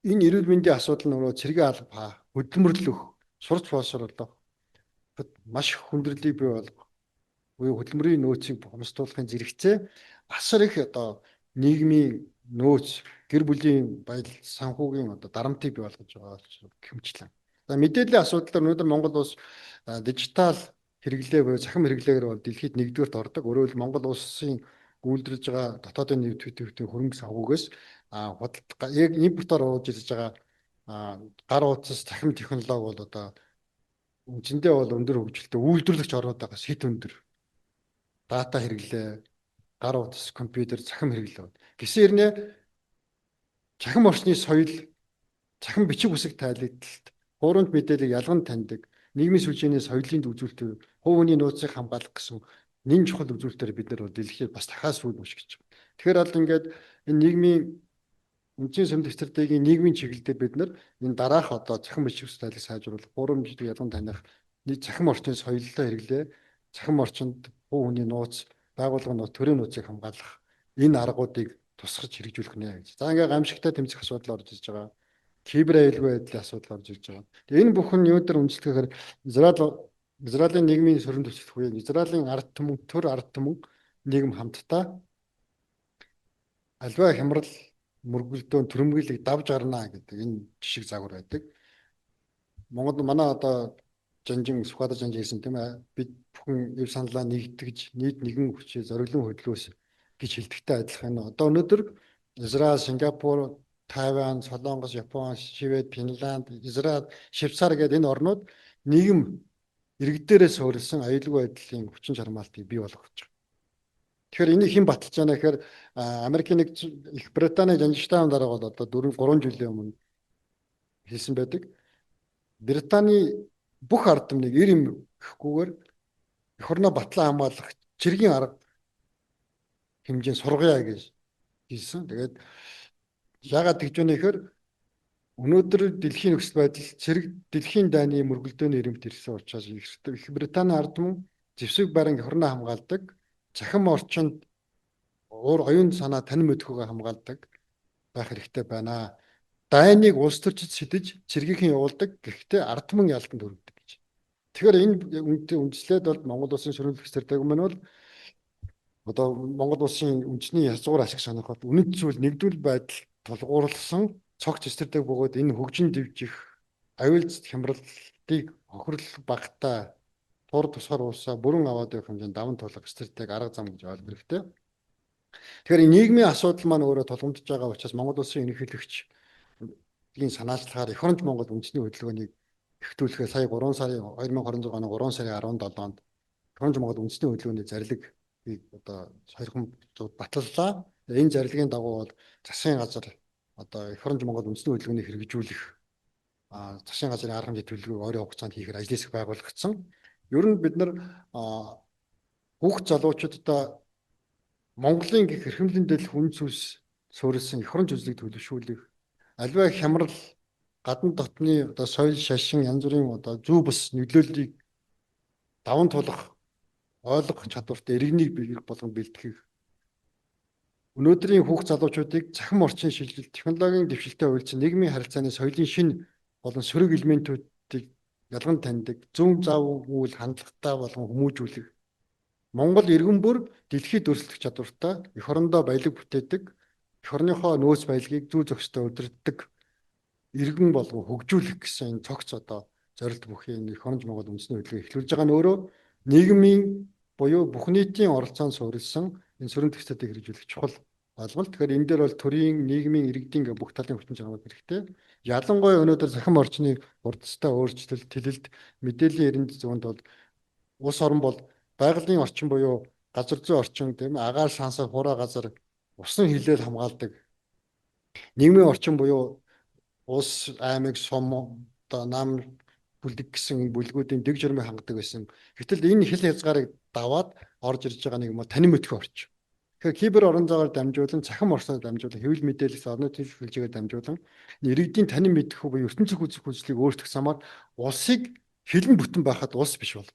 энэ эрүүл мэндийн асуудал нь өөрөө цэргийн алба хөдөлмөрлөх, сурч боловсруулах маш хүндрэлийг бий болгох буюу хөдөлмөрийн нөөцийг бохомсдуулахын зэрэгцээ асар их одоо нийгмийн нөөц, гэр бүлийн байдал, санхүүгийн одоо дарамтыг бий болгож байгаа хэмжлэн. За мэдээллийн асуудлаар өнөөдөр Монгол улс дижитал хэрэглээ буюу цахим хэрэглээгээр бол дэлхийд нэгдүгээрт ордог. Өөрөөр хэлбэл Монгол улсын үйлдвэрлэж байгаа дотоодын нийт төлөвтэй хөрөнгө санхүүгээс яг импортоор оруулж ирж байгаа гар утас цахим технологи бол одоо үндсэндээ бол өндөр хөгжилтэй үйлдвэрлэгч орнуудаас хэд өндөр дата хэрэглээ, гар утас, компьютер, цахим хэрэглээ. Гэсэн хэрнээ цахим орчны соёл, цахим бичиг үсэг тайлэгдалт, хуурамч мэдээлэл ялган таньдаг, нийгмийн сүлжээний соёлын үзүүлэлтээр хувь хүний нөөцийг хамгаалах гэсэн нэн чухал үзүүлэлтээр бид нар дэлхийд бас дахиад сүүл мөш гэж байна. Тэгэхээр бол ингээд энэ нийгмийн үндэсний сумдын стратегийн нийгмийн чиглэлээр бид нар энэ дараах одоо цахим бичиг үсэг тайлыг сайжруулах, хуурамч ялган таних, цахим орчны соёлтой хэрэглээ, цахим орчинд хувь хүний нууц, байгууллагын нууц, төрийн нууцыг хамгаалах энэ аргуудыг тусгаж хэрэгжүүлэх нэ гэж. За ингээд гамшигтай тэмцэх асуудал орж ирж байгаа. Кибер аюулгүй байдлын асуудал орж ирж байгаа. Тэгээ энэ бүхэн юудар үндэслэхээр Израилийн нийгмийн суурин төсөлт буюу Израилийн ард түмэн, төр ард түмэн нийгэм хамтдаа альва хямрал мөргөлдөөн төрөмгөлийг давж гарна гэдэг энэ жишг загвар байдаг. Монгол манай одоо Сүхбаатар жанжин гэсэн тийм ээ бид бүхэн эв саналаа нэгтгэж нийт нэгэн хүчээр зориглон хөдлөөс гэж хэлдэгтэй адилхан. Одоо өнөөдөр Израиль, Сингапур, Тайван, Солонгос, Япон, Швед, Финланд, Израиль, Швейцар гэдэг энэ орнууд нийгэм иргэдээрээ суурилсан аюулгүй байдлын хүчин чармаалтыг бий болгож байгаа. Тэгэхээр энийг хэн баталж байна гэхээр Америкийн Их Британий жанжигчтай дарга бол одоо 3 жилийн өмнө хэлсэн байдаг. Британий бүх ард түмнийг 90 юм гэхгүйгээр эх орноо батлан хамгаалах чиргийн арга хэмжээнд сургая гэж хэлсэн. Тэгээд яагаад гэж байна гэхээр өнөөдөр дэлхийн нөхцөл байдал цэрэг дэлхийн дайны мөргөлдөөний ирэмт ирсэн учраас Их Британий ард түмэн зэвсэг барин эх орноо хамгаалдаг, цахим орчинд оюун санаа танин мэдхүйгээ хамгаалдаг байх хэрэгтэй байна. Дайныг улс төрчид сэтэж цэргийнхэн явуулдаг. Гэхдээ ард түмэн ялтанд хүргэдэг гэж. Тэгэхээр энэ үндслээд бол Монгол улсын шөрөлдөх стратеги маань бол одоо Монгол улсын үндэсний язгуур ашиг сонирхол үнэт зүйл нэгдвэл байдал тулгуурласан цогц стратеги бөгөөд энэ хөгжин дэвжих аюул хямрал хятадыг хохирлох багтаа тур тусгаар уусаа бүрэн аваад явах хэмжээнд даван туулах стратеги арга зам гэж ойлгох хэрэгтэй. Тэгэхээр нийгмийн асуудал маань өөрөө тулгамдж байгаа учраас Монгол улсын ерөнхийлөгч санаачлагаар эх оронч Монгол үндэсний хөдөлгөөнийг эхтүүлэхээр сая 2026 оны 3 сарын 17-нд эх оронч Монгол үндэсний хөдөлгөөний зарлиг одоо сойрхон баталлаа. Энэ зарлагын дагуу бол засгийн газар одоо эх оронч Монгол үндэсний хөдөлгөөнийг хэрэгжүүлэх засгийн газрын арга хэмжээ төлөвлөгөөг ойрын хугацаанд хийхээр ажил хэсэг байгуулагдсан. Ер нь бид нар хүүхд залуучуудаа Монголын гэх эрхэмлэндэл хүн зүйлс суурилсан эх оронч үзлийг төлөвшүүлэх, аливаа хямрал, гадна дотны одоо соёл шашин янз бүрийн одоо зүй бус нөлөөллийг даван туулах, ойлгох чадвартай иргэнийг болгон бэлтгэх. Өнөөдрийн хүүхд залуучуудыг цахим орчин шилжилт, технологийн дэвшилтэд үйлчилж нийгмийн харилцааны соёлын шинэ болон сөрөг элементүүдийг ялган таньдаг, зөв зав үйл хандлагатай болгон хүмүүжүүлэх. Монгол иргэн бүр дэлхийд өрсөлдөх чадвартай, эх орондоо баялаг бүтээдэг, эх орныхоо нөөц баялагийг зүй зохистой удирддаг иргэн болгон хөгжүүлэх гэсэн энэ цогц одоо зорилт бүхий эх оронч Монгол үндэсний хөдөлгөөг эхлүүлж байгаа нь өөрөө нийгмийн буюу бүх нийтийн оролцоонд суурилсан энэ сөрөг текстүүдийг хэрэгжүүлэх чухал ойлголт. Тэгэхээр энэ дээр бол төрийн, нийгмийн, иргэдийн бүх талын хүчин чармайлт хэрэгтэй. Ялангуяа өнөөдөр захим орчны урдастай өөрчлөлт, тэлэлт, мэдээллийн эренц зүйнд бол улс орн бол байгалийн орчин буюу газар зүй орчин тийм агаар сансар хураа газар усан хилээл хамгаалдаг. Нийгмийн орчин буюу улс аймаг сум одоо нам бүлэг гэсэн бүлгүүдийн дэг журмыг хангадаг байсан. Гэтэл энэ хил хязгаарыг даваад орж ирж байгаа нэг юм танин мэдхүй орчин. Тэгэхээр кибер орон зайгаар дамжуулан, цахим орсоор дамжуулан, хэвлэл мэдээлэл, орны төлөв хэлжээгээр дамжуулан иргэдийн танин мэдхүй буюу ертөнцийн хүсэл хүслийг өөрчлөх замаар улсыг хилэн бүтэн байхад улс биш болдог.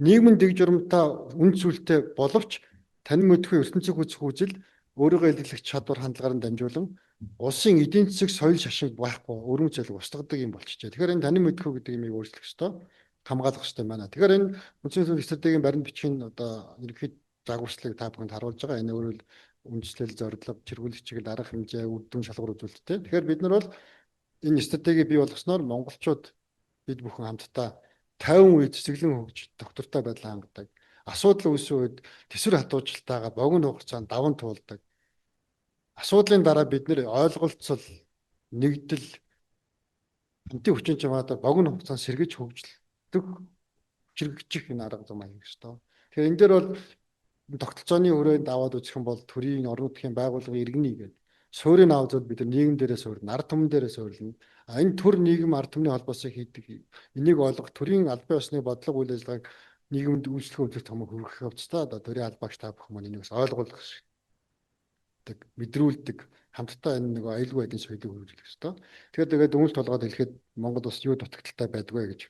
Нийгмийн дэг журамтай үнд сүлтэй боловч танин мэдхүй ертөнцийн хүсэл хүсэл өөрийгөө илэрхийлэх чадвар хандлагаар дамжуулан улсын эдийн засаг соёл шашин байхгүй өргөн цалиг устгадаг юм болчихжээ. Тэгэхээр энэ танин мэдхүй гэдэг юмыг өөрчлөх ёстой, хамгаалах ёстой байна. Тэгэхээр энэ үндсэн зөвлөх стратегийн баримт бичгийн одоо ерөнхийд загварчлалыг та бүхэнд харуулж байгаа. Энэ өөрөөр үндэслэл, зорилго, чиргүүлэх чиглэл, арга хэмжээ, үр дүн шалгуур үзүүлэлттэй. Тэгэхээр бид нар бол энэ стратегийг бий болгосноор монголчууд бид бүхэн хамтдаа 50 үе цэцэглэн хөгж доктортой байдлаа хангадаг. Асуудал үүсэн үед төсвөр хатуужилтайгаа богино хугацаанд даван туулдаг. Асуудлын дараа бид нэр ойлголцол, нэгдэл, хамтын хүчин чармайлтаар богино хугацаанд сэргэж хөгжөлдөг, чирэгжих энэ арга зам аяг ёстой. Тэгэхээр энэ дээр бол тогтолцооны хүрээнд аваад үзэх юм бол төрийн орон нутгийн байгууллагын иргэний гэдэг суурийг аваад бид нар нийгэм дээрээ суурна, ард түмэн дээрээ суурна. Энэ төр нийгэм ард түмний холбоосыг хийдэг. Энийг ойлгох төрийн албан ёсны бодлого үйл ажиллагааг нийгэмд үйлчлэх үзэх том хөргөх явцдаа одоо төрийн албаагч та бүхэн маань энийг ойлгуулах мэдрүүлдэг хамтдаа энэ нэг аюулгүй байдлын соёлыг хөгжүүлэх ёстой. Тэгэхээр өмөл толгойд хэлэхэд Монгол улс юу дутагдaltaй байдгүй гэж.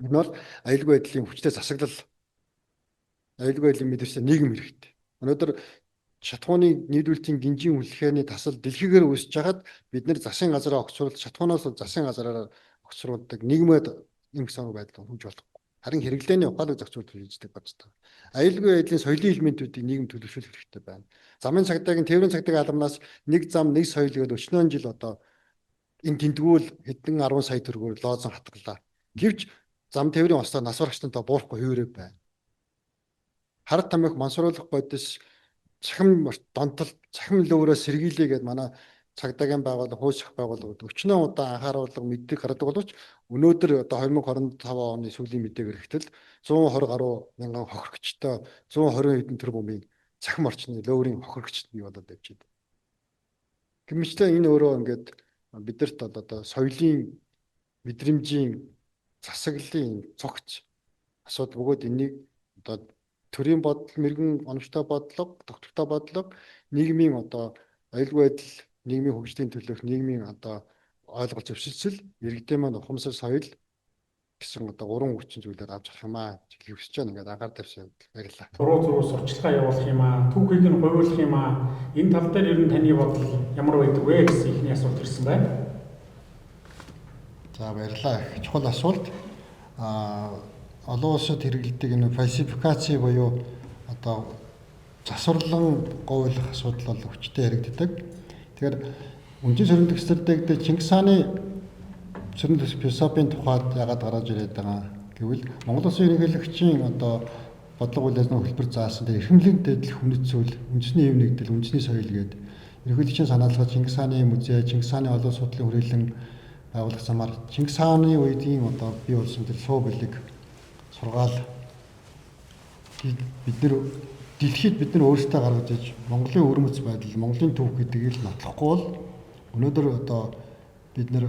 Энэ бол аюулгүй байдлын хүчтэй засаглал, аюулгүй байдлын мэдэрсэн нийгэм хэрэгтэй. Өнөөдөр шатхууны нийлүүлэлтийн гинжин хүлхээний тасал дэлхийгээр үүсэж хагаад бид нэр засгийн газараа огцруулж шатхуунаас засгийн газараар огцруулдаг нийгмэд юм гэсэн байдал хөгж болохгүй. Харин хэрэглээний ухаалаг зохицуулт хийждэг боддог. Аюулгүй байдлын соёлын элементүүдийг нийгэм төлөвшүүлэх хэрэгтэй байна. Замын цагдаагийн тээврийн цагдаагийн албанаас нэг зам нэг соёл гэдэг 40 жил одоо энэ тэнтгүүл хэдэн 10 сая төгрөгөөр лоозон хатгалаа. Гэвч зам тээврийн устдаа нас барагчтантай буурахгүй хувирэг байна. Хард тамхи мансруулах бодис цахим донтол, цахим лөөрөө сэргийлээ гэдээ манай цагдаагийн байгууллага, хууч байгууллага 40 удаа анхааруулга мэддэг гаргадаг боловч өнөөдөр одоо 2025 оны сүүлийн мэдээгээр хэвтэл 120 гаруй мянган хохирогчтой 120 хэдэн тэрбумын цахим орчны лөөрийн хохирогчд бий болоод явж байна. Гэмчлээ энэ өөрөө ингээд бидэрт одоо соёлын, мэдрэмжийн, засаглалын цогц асуудал бөгөөд энийг одоо төрийн бодол, мэрэгэн оновчтой бодлого, доктортой бодлого, нийгмийн одоо аюулгүй байдал, нийгмийн хөгжлийн төлөөх нийгмийн одоо ойлголт зөвшөлтсөл, иргэдийн маань ухамсар соёл гэсэн одоо 3 хүчин зүйлээр авч явах юм аа гэж хүсэж байна. Ингээд анхаар тавьсан баярлалаа. Зуруу сурчлагаа явуулах юм аа, түүхийг нь хувиулах юм аа. Энэ тал дээр ер нь таны бодол ямар байдаг вэ гэсэн ихний асуулт ирсэн байна. За баярлалаа. Чухал асуулт. Олон улсад хэрэглэдэг энэ фальсификаци буюу одоо засварлан говьлох асуудал бол хүчтэй яригддаг. Тэгэхээр үндэс хөрөнгө стратегид Чингис хааны цэрэн төс философийн тухайд яагаад гаргаж ирээд байгаа гэвэл Монгол Улсын ерөнхийлөгчийн одоо бодлого үйл ажиллагааны хөтөлбөр заасан дээр эрхэмлэг дэдл хүнэт зүйл, үндэсний хэв нэгдэл, үндэсний соёл гээд ерөнхийлөгчийн санаалгад Чингис хааны музей, Чингис хааны олон судлалын хүрээлэн байгуулах замаар Чингис хааны үеийн одоо бий болсон тэр суу бэлэг сургаал бид нар өөрсдөө гаргаж иж Монголын өвөрмөц байдал, Монголын түүх гэдгийг л нотлохгүй бол өнөөдөр одоо бид нар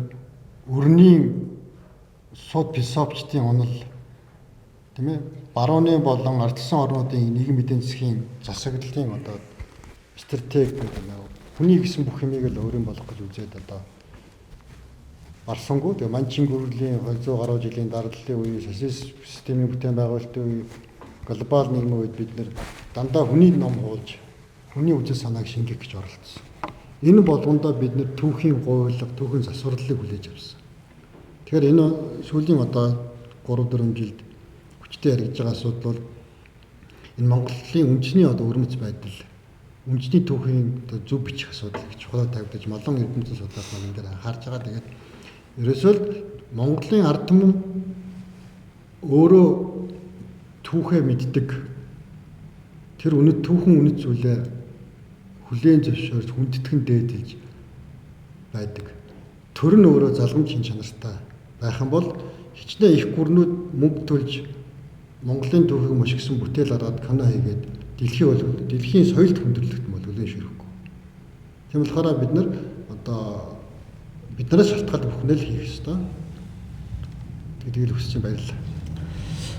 өрний сууд философчдын онол тийм ээ барууны болон ардсан орнуудын нийгэм эдийн засгийн засаглалын одоо стратеги гэдэг нь хүний гэсэн бүх юмыг л өөрийн болгох гэж үзээд одоо барсангүй тэгээ манчин гүрлийн 200 гаруй жилийн дардлалын үе социалист системийн бүтээн байгуулалтын үе глобал нийгмийн үед бид нэр дандаа хүний ном хуулж хүний үзэл санааг шингэх гэж оролцсон. Энэ болгондоо бид нэр түүхийн гуйлга, түүхийн засварлалыг хүлээж авсан. Тэгэхээр энэ сүүлийн одоо 3-4 жилд хүчтэй яригдж байгаа асуудал бол энэ Монголын үндэсний одоо өрмөц байдал, үндэсний түүхийн одоо зөв бичих асуудал гэж чухал тавигдаж малон эрдэмтэн судлаач нар энэ дээр анхаарч байгаа. Тэгээд ерөөсөө Монголын ард түмэн өөрөө түүхээ мэддэг тэр түүхэн үнэт зүйлээ хүлээн зөвшөөрч хүндэтгэн дээдэлж байдаг. Төр нь өөрөө залгамж шин чанартай байх юм бол хичнээн их гүрнүүд мөнгө төлж Монголын түүхийг мушгисан бүтээл гаргаад кино хийгээд дэлхийн соёлд хүндрэлт бол хүлээн шүрхэхгүй. Тийм болохоор бид нар одоо биднээс шалтгаалж бүхнээ л хийх ёстой. Гэдгийг хүсэж баярлалаа.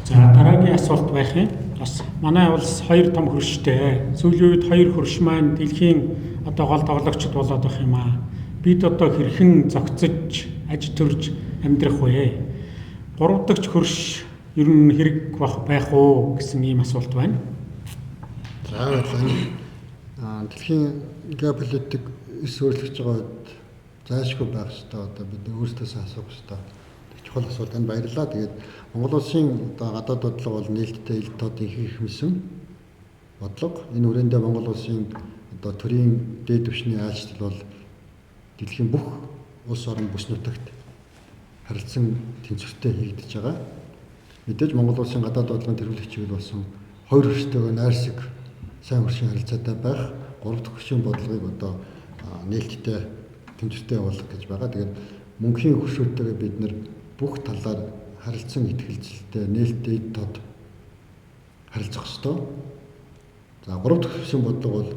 За дараагийн асуулт байх юм. Бас манай улс хоёр том хөрштэй. Сүүлийн үед хоёр хөрш маань дэлхийн одоо гол тоглогчд болоод байх юм аа. Бид одоо хэрхэн зохицож, аж төрж амьдрах вэ? Гурав дахь хөрш ер нь хэрэг байх уу гэсэн ийм асуулт байна. За баярлалаа. Дэлхийн геополитик эс өөрчлөгдөж байгаа үед зайлшгүй байх хэрэгтэй. Одоо бид өөрсдөөсөө асуух хэрэгтэй. Чухал асуулт энэ баярлалаа. Тэгээд Монгол Улсын одоо гадаад бодлого бол нээлттэй ил тоодын хийхмсэн бодлого. Энэ хүрээндээ Монгол Улсын одоо төрийн дээд түвшний айлчлал бол дэлхийн бүх улс орн бүс нутагт харилцан тэнцвэртэй хийгдэж байгаа. Мэдээж Монгол Улсын гадаад бодлогын тэргүүлэх чиглэл болсон хоёр хөрштэйгээ найрсаг сайн хөршийн харилцаатай байх, гурав дахь хөршийн бодлогыг одоо нээлттэй тэнцвэртэй явуулах гэж байгаа. Тэгээд мөнхийн хөршүүдтэйгээ бид нэр бүх талаар харилцан итгэлцэлтэй нээлттэй тод харилцах ёстой. За гурав дахь хөршийн бодлого бол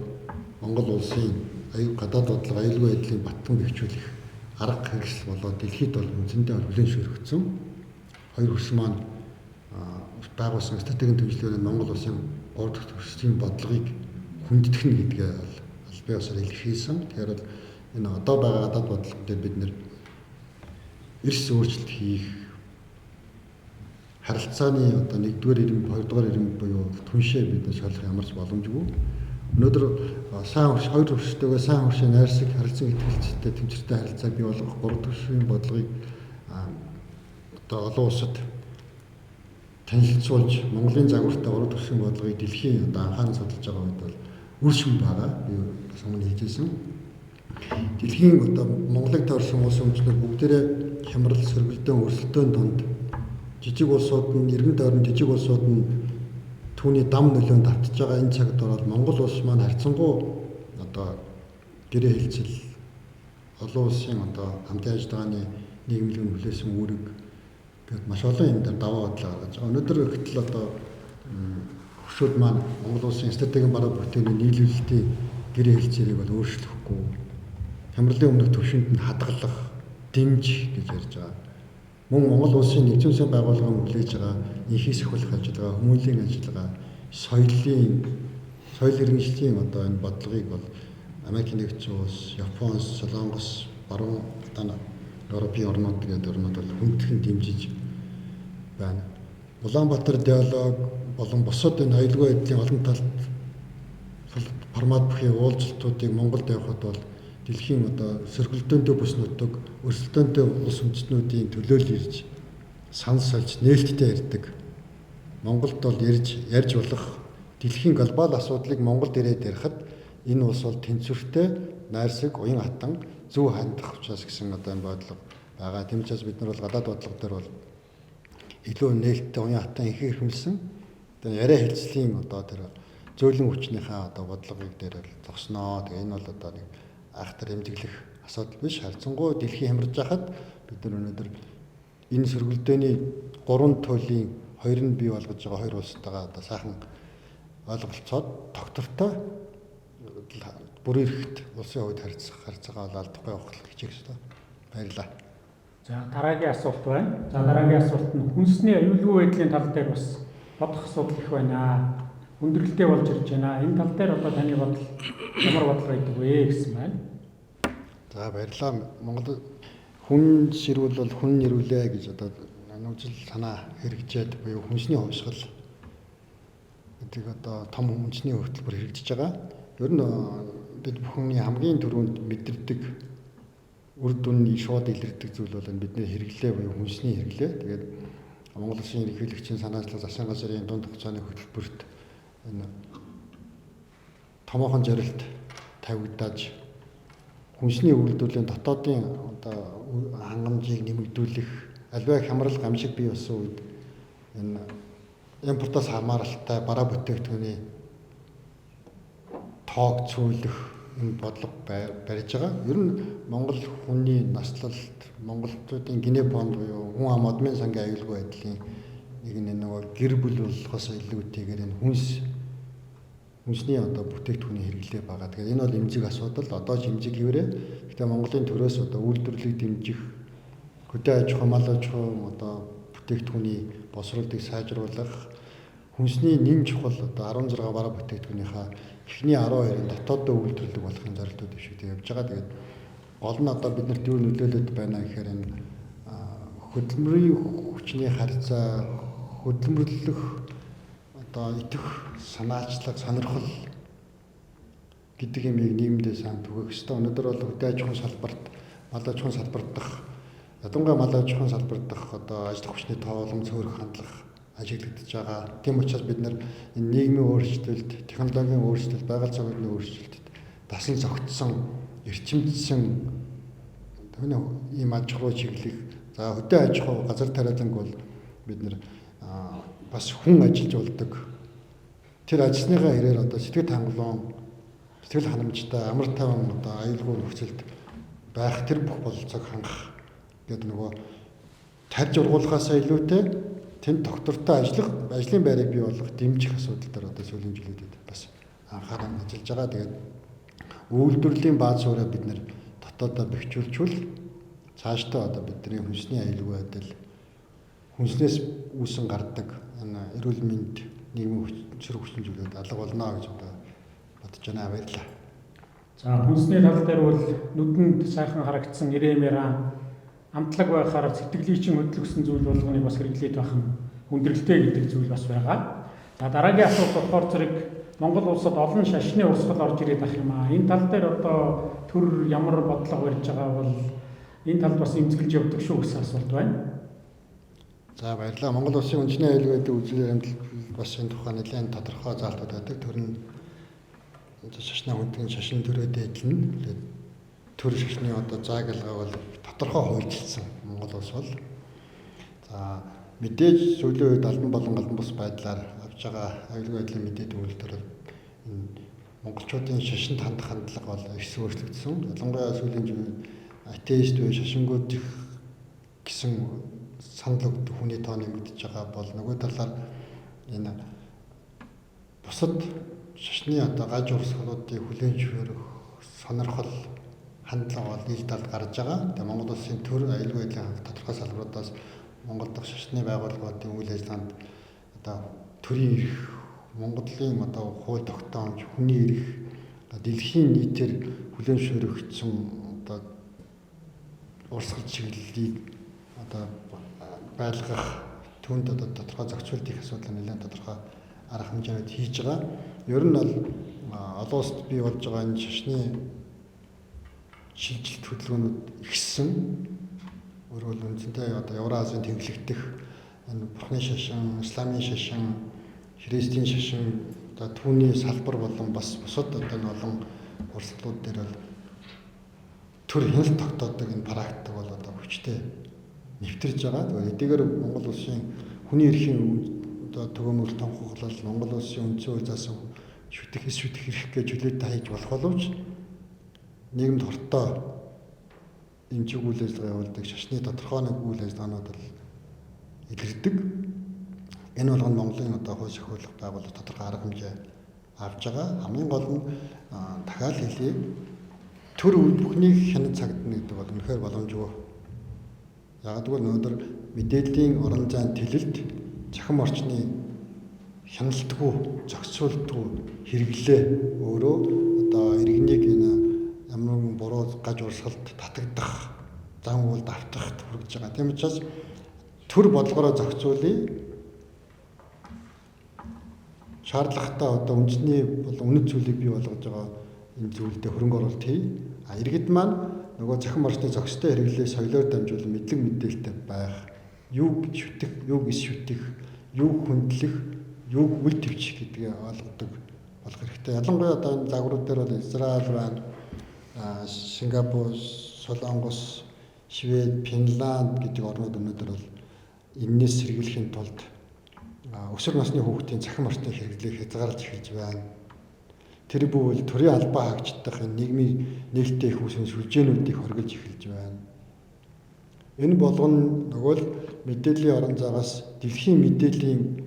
Монгол улсын гадаад бодлого аюулгүй байдлын баттан бэхжүүлэх арга хэрэгсэл болоод дэлхийд бол үнцэндээ хүлээн шүрхэгдсэн. Хоёр хөрш маань байгуулсан стратегийн төвчлөрөөр Монгол улсын гурав дахь хөршийн бодлогыг хүндэтгэн гэдгээ аль бие усаар илэрхийлсэн. Тэгэхээр энэ одоо байгаа гадаад бодлого дээр бид нэр эрс өөрчлөлт хийх харилцааны одоо 1-р ирэмб, 2-р ирэмб буюу түншээ бид солих ямарч боломжгүй. Өнөөдөр сайн хөрш, хоёр хөрштэйгээ сайн хөршийн найрсаг харилцан итгэлцэлтэй тэмцэртэй харилцаа бий болгох гурав дахь хөршийн бодлогыг одоо олон улсад танилцуулж Монголын загвартай гурав дахь хөршийн бодлогыг дэлхийн одоо анхааран судалж байгаа үед бол үр шим байгаа. Би бас өмнө хэлжсэн. Дэлхийн одоо Монголыг таарсан улс өмчнүүд бүгдээрээ хямрал, сөргөлдөөн, өрсөлдөөн донд жижиг улсууд нь, иргэн тойрон жижиг улсууд нь түүний дам нөлөөнд автж байгаа энэ цагт ороод Монгол улс маань харьцангуй одоо гэрээ хэлцэл олон улсын одоо хамтын ажиллагааны нийгэмлэг хүлээсэн үүрэг гэдэг маш олон юм дээр даваа бодлоо гаргаж байгаа. Өнөөдөр гэтэл одоо хөршүүд маань Монгол улсын стратегийн бараа бүтээний нийлүүлэлтийн гэрээ хэлцээрийг бол өөрчлөхгүй хямралын өмнөх төвшөнд нь хадгалах, дэмж гэж ярьж байгаа. Мөн Монгол улсын нэгдсэн улсын байгууллагын хүлээж байгаа инхээс ахиулах ажиллагаа, хүмүүнлэгийн ажиллагаа, соёл иргэншлийн одоо энэ бодлогыг бол Америк нэгдсэн улс, Япон, Солонгос, баруун Европын орнууд гэдэг орнууд бол хүндэтгэн дэмжиж байна. Улаанбаатар диалог болон бусад энэ аюулгүй байдлын олон талт формат бүхий уулзалтуудыг Монголд явахад бол дэлхийн одоо сөргөлдөөнтэй бүс нутаг, өрсөлдөөнтэй улс үндэстнүүдийн төлөөлөл ирж сан салж нээлттэй ярьдаг. Монголд бол ярьж болох дэлхийн глобал асуудлыг Монголд ирээд ярихад энэ улс бол тэнцвэртэй, найрсаг, уян хатан, зөв хандах учраас гэсэн одоо энэ бодлого байгаа. Тийм учраас бид нар бол гадаад бодлого дээр бол илүү нээлттэй уян хатан их хэрхэмлсэн. Тэгээ яриа хэлцлийн одоо тэр зөөлөн хүчнийхээ одоо бодлогыг дээр зогсноо. Тэгээ энэ бол одоо нэг айхтар эмзэглэх асуудал биш. Харьцангуй дэлхий хямрж байхад бид нар өнөөдөр энэ сөргөлдөөний 3 туйлын 2 нь бий болгож байгаа хоёр улстайгаа одоо сайхан ойлголцоод тогтвортой бүр ирэхэд улсын хувьд харьцаагаа алдахгүй явах хичээх ёстой. Баярлалаа. За дараагийн асуулт байна. За дараагийн асуулт нь хүнсний аюулгүй байдлын тал дээр бас бодох асуудал их байна. Хүндрэлтэй болж ирж байна. Энэ тал дээр одоо таны бодол ямар бодлого байдаг вэ гэсэн байна. За баярлалаа. Монгол хүн ширүүл бол хүн нэрвлээ гэж одоо нөхцөл санаа хэрэгжээд буюу хүнсний хувьсгал гэдэг одоо том хүнсний хөтөлбөр хэрэгжиж байгаа. Ер нь бид бүхний хамгийн түрүүнд мэдэрдэг үр дүнний шууд илэрдэг зүйл бол бидний хэрэглээ буюу хүнсний хэрэглээ. Тэгээд Монгол Улсын ерөнхийлөгчийн санаачлал засгийн газрын дунд хугацааны хөтөлбөрт энэ томоохон зорилт тавигдаж хүнсний үйлдвэрлэлийн дотоодын одоо хангамжийг нэмэгдүүлэх аливаа хямрал гамшиг бий болсон үед энэ импортоос хамааралтай бараа бүтээгдэхүүний тоог цөөлөх энэ бодлого барьж байгаа. Ер нь Монгол хүний наслалт, монголчуудын гинэ бонд буюу хүн ам одмын сангийн аюулгүй байдлын нэг нэг гэр бүл болохоос илүүтэйгээр энэ хүнсний одоо бүтээгдэхүүний хэрэглээ байгаа. Тэгэхээр энэ бол эмзэг асуудал. Одоо ч эмзэг хэвээрээ. Гэхдээ Монголын төрөөс одоо үйлдвэрлэлийг дэмжих, хөдөө аж ахуй, мал аж ахуй одоо бүтээгдэхүүний босруулалтыг сайжруулах, хүнсний нэм чухал одоо 16 бараа бүтээгдэхүүнийхээ эхний 12-ын дотооддоо үйлдвэрлэх болохын зорилтууд дэвшигдэж явж байгаа. Тэгээд гол нь одоо бид нарт юу нөлөөлөд байна гэхээр энэ хөдөлмөрийн хүчний харьцаа, хөдөлмөрлөх одоо идэх санаачлаг, сонирхол гэдэг юмыг нийгэмдээ сайн түгэх ёстой. Өнөөдөр бол хөдөө аж ахуйн салбарт, мал аж ахуйн салбарт дах, ядангуяа мал аж ахуйн салбарт дах одоо ажил хүчний тоолом цөөрөх хандлага ажиглагдаж байгаа. Тийм учраас бид нар энэ нийгмийн өөрчлөлт, технологийн өөрчлөлт, байгаль зүйн өөрчлөлтөд дасан зохицсон, эрчимжсэн түүний ийм аж ахуй чиглэх. За хөдөө аж ахуй газар тариаланг бол бид нар бас хүн ажиллаж болдог. Тэр ажилласныхаа хэрээр одоо сэтгэл хангалуун, сэтгэл ханамжтай, амар тайван одоо аюулгүй нөхцөлд байх тэр бүх бололцоог хангах гэдэг нөгөө тарж ургуулахаас илүүтэй тэнд доктортой ажлын байрыг бий болгох дэмжих асуудал дээр одоо сүүлийн жилүүдэд бас анхаарал ажиллаж байгаа. Тэгээд үйлдвэрлэлийн бааз суурийг бид нэр дотоодоо бэхжүүлжүүл цаашдаа одоо бидний хүнсний аюулгүй байдал, хүнснээс үүсэн гардаг энэ эрүүл мэнд, нийгмийн цэрэг хүчин зүйлүүд алга болно гэж одоо бодож байна. Баярлалаа. За хүнсний тал дээр бол нүдэнд сайхан харагдсан ирэмэраа амтлаг байхаар сэтгэлийн чинь хөдөлгсөн зүйл болгоныг бас хэрэглээд байх нь хүндрэлтэй гэдэг зүйл бас байгаа. За дараагийн асуулт болохоор зэрэг Монгол улсад олон шашны урсгал орж ирээд ах юм аа. Энэ тал дээр одоо төр ямар бодлого барьж байгаа бол энэ талд бас эмзэглэж явдаг шүү гэсэн асуулт байна. За баярлалаа. Монгол улсын үндэсний аюулгүй байдлын үзлэг амьдрал бас энэ тухай нэлээд тодорхой заалтууд байдаг. Төр нь шашны хүндгийн шашин төрөөд эдлэн төр шашны одоо заагалгаа бол тодорхой хуульчилсан Монгол улс бол. За мэдээж сүүлийн үед албан болон албан бус байдлаар авж байгаа аюулгүй байдлын мэдээд өгүүлэлтээр энэ монголчуудын шашинд хандах хандлага бол их өөрчлөгдсөн. Ялангуяа сүүлийн үед атеист буюу шашингууд гэсэн санал өгдөг хүний тоо нэмэгдэж байгаа бол нөгөө талаар энэ бусад шашны одоо гаж урсгалуудыг хүлээн зөвшөөрөх сонирхол хандлага бол ил талд гарч байгаа. Тэгээ Монгол улсын төр аюулгүй байдлын тодорхой салбаруудаас Монгол дахь шашны байгууллагуудын үйл ажиллагаанд одоо төрийн эрх, Монголын одоо хууль тогтоомж, хүний эрх, дэлхийн нийтээр хүлээн зөвшөөрөгдсөн одоо урсгал чиглэлийг одоо байлгах, түүнд одоо тодорхой зохицуулт их асуудал нэлээд тодорхой арга хэмжээнд хийж байгаа. Ер нь бол олон улсад бий болж байгаа энэ шашны шилжилт хөдөлгөөнүүд ихссэн. Өөрөөр үнцэнтэй одоо Евразийн тэнглэгдэх энэ бурхны шашин, исламын шашин, христийн шашин одоо түүний салбар болон бас бусад одоо олон урсгалууд дээр бол төр хяналт тогтоодог энэ практик бол одоо хүчтэй нэвтэрж байгаа. Тэгээд эдгээр Монгол улсын хүний эрхийн одоо төгөөмөр тонхоглол Монгол улсын үндсэн хууль заасан шүтэх эрх гэж чөлөөтэй хийж болох боловч нийгэмд хортой эмчиг үйл ажиллагаа явуулдаг шашны тодорхой нэг үйл ажиллагаанууд бол илэрдэг. Энэ болгоно Монголын одоо хууль зохиолох байгууллага тодорхой арга хэмжээ авж байгаа. Хамгийн гол нь дахиад хэлье. Төр бүхнийг хянаж цагдана гэдэг бол үнэхээр боломжгүй. Яг гэвэл өнөөдөр мэдээллийн орон зайн тэлэлт захим орчны хяналтгүй, зохицуултгүй хэрэглээ өөрөө одоо иргэнийг энэ ямар нэгэн буруу гаж урсгалд татагдах, зан үйлд автахд хүргэж байгаа. Тийм учраас төр бодлогороо зохицуулъя. Шаардлагатай одоо үндэсний болон үнэт зүйлийг бий болгож байгаа энэ зүйлдээ хөрөнгө оруулалт хий. Иргэд маань нөгөө захим орчны зохистой хэрэглээ соёлоор дамжуулан мэдлэг мэдээлэлтэй байх, юуг шүтэх, юуг ис шүтэх, юуг хүндлэх, юуг үл твчих гэдгийг ойлгодог болох хэрэгтэй. Ялангуяа одоо энэ загварууд дээр бол Израиль байна, Сингапур, Солонгос, Швед, Финланд гэдэг орнууд өнөөдөр бол энэс сэргийлэхийн тулд өсвөр насны хүүхдийн захим орчны хэрэглээг хязгаарлаж эхэлж байна. Тэр бүвэл төрийн албаа хаагчдах нийгмийн нээлттэй их үсэн сүлжээнүүдийг хоригдж эхэлж байна. Энэ болгоно нөгөө л мэдээллийн орон зайгаас дэлхийн мэдээллийн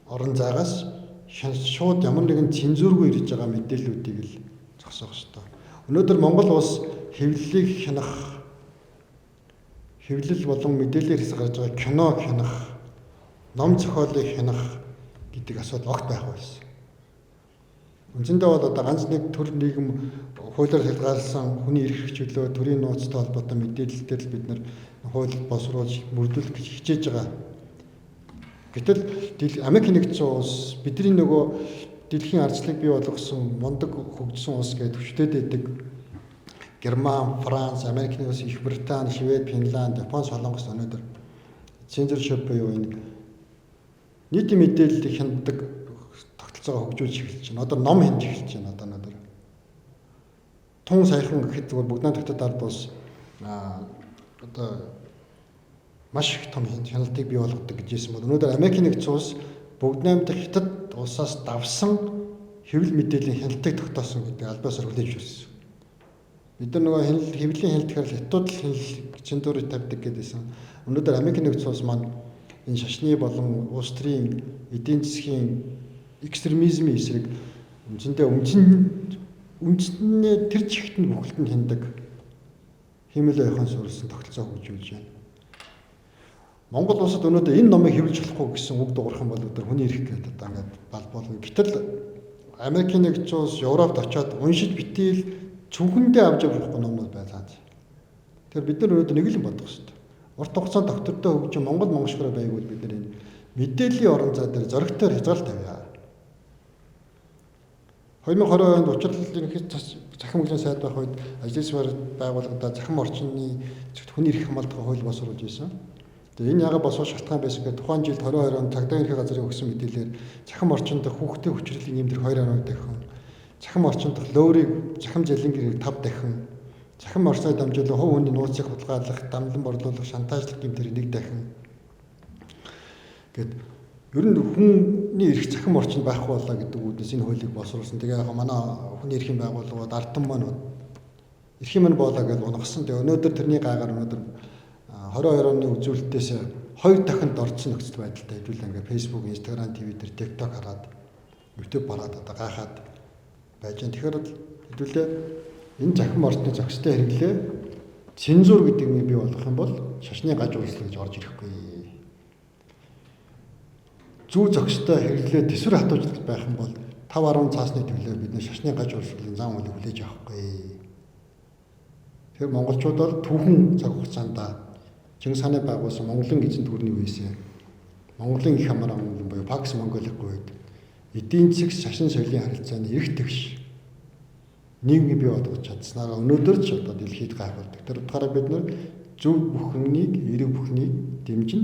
орон зайгаас шууд ямар нэгэн цензургүй ирж байгаа мэдээллүүдийг л зогсоох ёстой. Өнөөдөр Монгол улс хэвлэлийг хянах, хэвлэл болон мэдээлэлээр хязгаарж байгаа кино хянах, ном зохиолыг хянах гэдэг асуудал огт байхгүй байсан. Үндсэндээ бол одоо ганц нэг төр нийгэм хуулиар хязгаарласан хүний эрх хчлөө, төрийн нууцтай холбоотой мэдээлэл дээр л бид нар хуулийг босруулж мөрдүүлэх гэж хичээж байгаа. Гэтэл Америк нэгдсэн улс бидний нөгөө дэлхийн ардчлалыг бий болгосон мундаг хөгжсөн улс гэдэг хүчтэй дэдэг Герман, Франц, Америк нэгдсэн улс, Их Британи, Швед, Финланд, Япон, Солонгос өнөөдөр цензуршип буюу энэ нийтийн мэдээллийг хяндаг тогтолцоогоо хөгжүүлж эхэлж байна. Одоо ном хянж эхэлж байна. Одоо өнөөдөр тун саяхан гэхэд зүгээр бүгд найрамдагчдад ард улс одоо маш их том хяналтыг бий болгодог гэжсэн бол өнөөдөр Америк нэгдсэн улс бүгд найрамдах хятад улсаас давсан хэвлэл мэдээллийн хяналтыг тогтоосон гэдэг албаасаар хүлээж ирсэн. Бид нар нөгөө хэвлэлийн хяналт гэхээр хятад хяналт цензурыг тавьдаг гэдээсэн. Өнөөдөр Америк нэгдсэн улс маань энэ шашны болон улс төрийн эдийн засгийн экстремизмын эсрэг үндсэндээ тэр чигт нь бүхэлд нь хяндаг хэмээл ойхон суурилсан тогтолцоо хөгжүүлж байна. Монгол улсад өнөөдөр энэ номыг хэвлэж болохгүй гэсэн үг дуурах юм бол өдөр хүний эрх гэдэг одоо ингээд балбуулна. Гэтэл Америк нэгдсэн улс Европт очиод уншиж битэл цүнхэндээ авч явахгүй номнууд байлаа. Тэгэхээр бид нар өнөөдөр нэг л юм бодох хэрэгтэй. Урт хугацаанд доктортой хөгжим Монгол шгроо байгуул бид нар энэ мэдээллийн орон зай дээр зоригтой хязгаарлалт тавья. 2020 онд учрал ерөнхий захим хөдөлгөөний сайд байх үед ажил байгууллагада захим орчны хүний эрх хамгаалалтын хууль босруулж ирсэн. Тэгээ энэ яагаад босох шалтгаан байсан гэхээр тухайн жилд 22 онд цагдаа ерхий газрын өгсөн мэдээлэлээр захим орчинд хүүхдийн хүчрлийн нэмэлт 2 оног дахин, захим орчинд лөөрийг захим залингэрийг 5 дахин, захим орчноо дамжуулан хувь хүний нууцыг хулгайлах, дамлан борлуулах, шантажлах гэмтэр 1 дахин гэд ер нь хүний эрх захим орчинд байхгүй болоо гэдэг үүднээс энэ хуулийг боловсруулсан. Тэгээ яг манай хүний эрхийн байгууллагууд ардтан маань эрхийн мань боолоо гэж унгасан. Тэгээ өнөөдөр тэрний гайгаар өнөөдөр 22 оны үзүүлэлтээс 2 дахинд орцсон нөхцөл байдалтай хэвлээ ингээ Facebook, Instagram, Twitter, TikTok хараад YouTube бараад одоо гайхаад байж байна. Тэгэхээр хэвлээ энэ захим орчны зохистой хэрэглээ цензур гэдэг нь бий болох юм бол шашны гаж урсгал гэж орж ирэхгүй. Зүү зохистой хэрэглээ төсвөр хатуужлалт байх юм бол 5-10 цаасны төлөө бид шашны гаж урсгалын зам үйлийг хүлээж авахгүй. Тэгэхээр монголчууд бол түүхэн цаг хугацаанд Чингис хааны байгуулсан Монголын эзэн төрний үеэс Монголын их хамаар амгалан буюу Пакс Монголын үед эдийн засаг шашин соёлын харилцааны эрх тэгш нийгмийг бий болгож чадсанараа өнөөдөр ч одоо дэлхийд гайхуулдаг. Тэр утгаараа бид нар зөв бүхнийг, эрэг бүхнийг дэмжин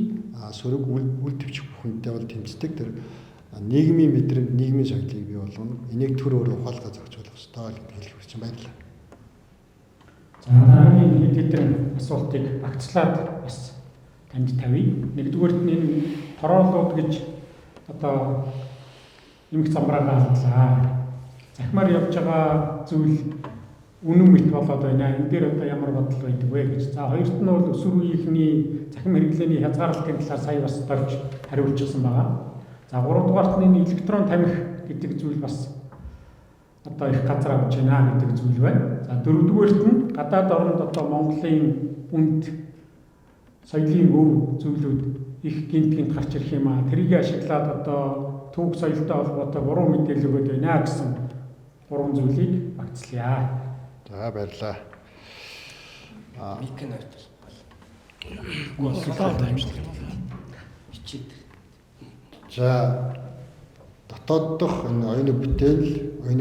сөрөг үл төвчих бүхэнтэй бол тэмцдэг. Тэр нийгмийн мэдрэмж, нийгмийн соёлыг бий болгоно. Энийг төр өөрөө ухаалгаа зохицуулах ёстой гэж хэлэх хүсэж байна. За дараагийн хэд хэдэн асуултыг багцлаад бас танд тавья. Нэгдүгээрт нь энэ тороолууд гэж одоо эмх замбраагаа алдлаа. Захимаар явж байгаа зүйл үнэн мэт болоод байна. Энэ дээр одоо ямар бодол байдаг вэ гэж. За хоёрт нь бол өсвөр үеийнхний захим хэрэглээний хязгаарлалтын талаар сая бас болж хариулчихсан байгаа. За гуравдугаарт нь энэ электрон тамхи гэдэг зүйл бас одоо их газар авч байна гэдэг зүйл байна. За дөрөвдүгээрт нь гадаад оронд одоо Монголын үнд соёлын өв зүйлүүд их гинт гарч ирэх юм аа. Тэрийг ашиглаад одоо түүх соёлтой холбоотой буруу мэдээлэл өгöd байна гэсэн гурван зүйлийг багцлаа. За баярлалаа. Микэн ойр. За дотоод дахь энэ оюуны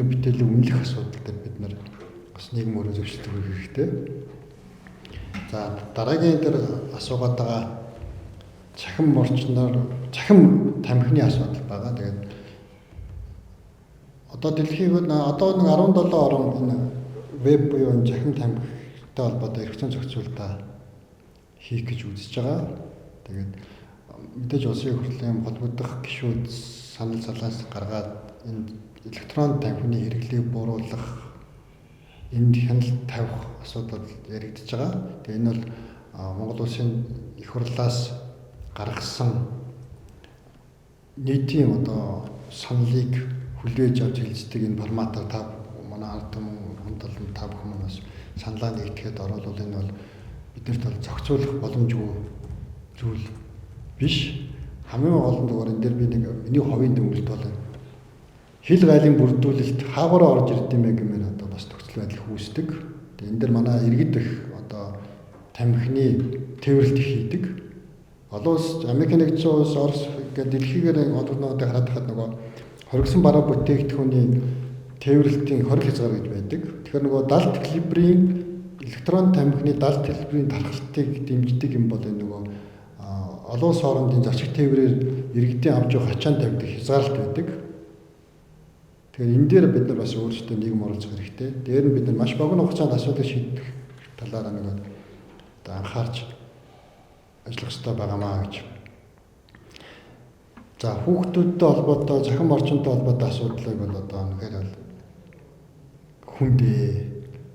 бүтээлийн үнэлэх асуудал дээр бид нар бас нийгэм өөрөө зөвшөлт өгөх хэрэгтэй. За дараагийн дээр асуугаад байгаа цахим орчноор цахим тамхины асуудал байгаа. Тэгээд одоо дэлхийд одоо нэг 17 орн энэ веб буюу энэ цахим тамхитай холбоотой эрх зүйн зохицуулалтаа хийх гэж үзэж байгаа. Тэгээд мэдээж улсын хурлын холбогдох гишүүд санал залаас гаргаад энэ электрон тамхины хэрэглээг бууруулах энд хяналт тавих асуудал яригдж байгаа. Тэгээ энэ бол Монгол улсын их хурлаас гаргасан нийтийн одоо саналыг хүлээж авч хэлцдэг энэ форматаар та манай ард түмэн хамтлан та бүхэн бас саналаа нэгтгэхэд оролцвол энэ бол биднэрт бол зохицуулах боломжгүй зүйл биш. Хамгийн гол нь зүгээр энэ дээр би нэг миний ховын дүгнэлт бол хил гайлын бүрдүүлэлт хаагаараа орж ирд юм гэмээр одоо бас төгсөл байдал үүсдэг. Тэгээ энэ дээр манай иргэд их одоо тамхины тээвэрлэлт хийдэг. Олон улс Америк нэгдсэн улс Орос гэдэг дэлхийгээр одоонуудыг хараад хахад нөгөө хоригсон бараа бүтээгдэхүүний тээвэрлэлтийн хориг хязгаар гэж байдаг. Тэгэхээр нөгөө далд хэлбэрийн электрон тамхины далд хэлбэрийн тархалтыг дэмждэг юм бол энэ нөгөө олон улс хоорондын зочид тээврээр иргэдийн авч явах ачаан тавьдаг хязгаарлалт байдаг. Тэгэхээр энэ дээр бид нар бас өөрсдөө нийгэм оролцох хэрэгтэй. Дээр нь бид нар маш богино хугацаанд асуудыг шийдэх талаараа нэг одоо анхаарч ажиллах хэрэгтэй байгаамаа гэж. За хүүхдүүдтэй холбоотой, захим орчинтой холбоотой асуудлыг бол одоо үнэхээр бол хүндээ.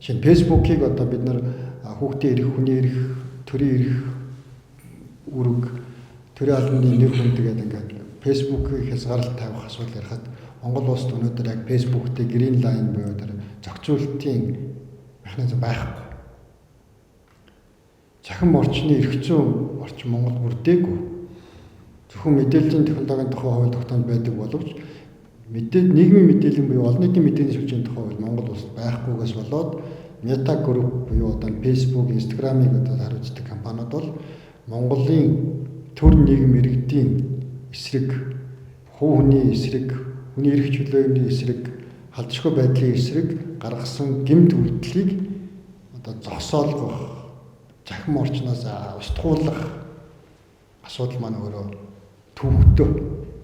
Жишээ нь фэйсбүүкийг одоо бид нар хүүхдийн эрх, хүний эрх, төрийн эрх, үүрэг, төрийн албаны нэр хүн тэгээд ингээд фэйсбүүкийг хязгаарлалт тавих асуудал ярихад Монгол улсад өнөөдөр яг фэйсбүүктэй грин лайн буюу тэр зохицуулалтын механизм байхгүй. Захим орчны эрх зүйн орчин Монгол бүрдээгүй. Зөвхөн мэдээллийн технологийн тухай хууль тогтоомж байдаг боловч нийгмийн мэдээллийн буюу олон нийтийн мэдээллийн шилжээний тухай хууль Монгол улсад байхгүйгээс болоод Meta Group буюу одоо Facebook, Instagram-ыг одоо хариуцдаг компаниуд бол Монголын төр нийгэм иргэдийн эсрэг, хувь хүний эсрэг, хүний эрх чөлөөний эсрэг, халдшгүй байдлын эсрэг гаргасан гэмт үйлдэлийг одоо зогсоолгох, захим орчноос устгуулах асуудал маань өөрөө төвөгтэй.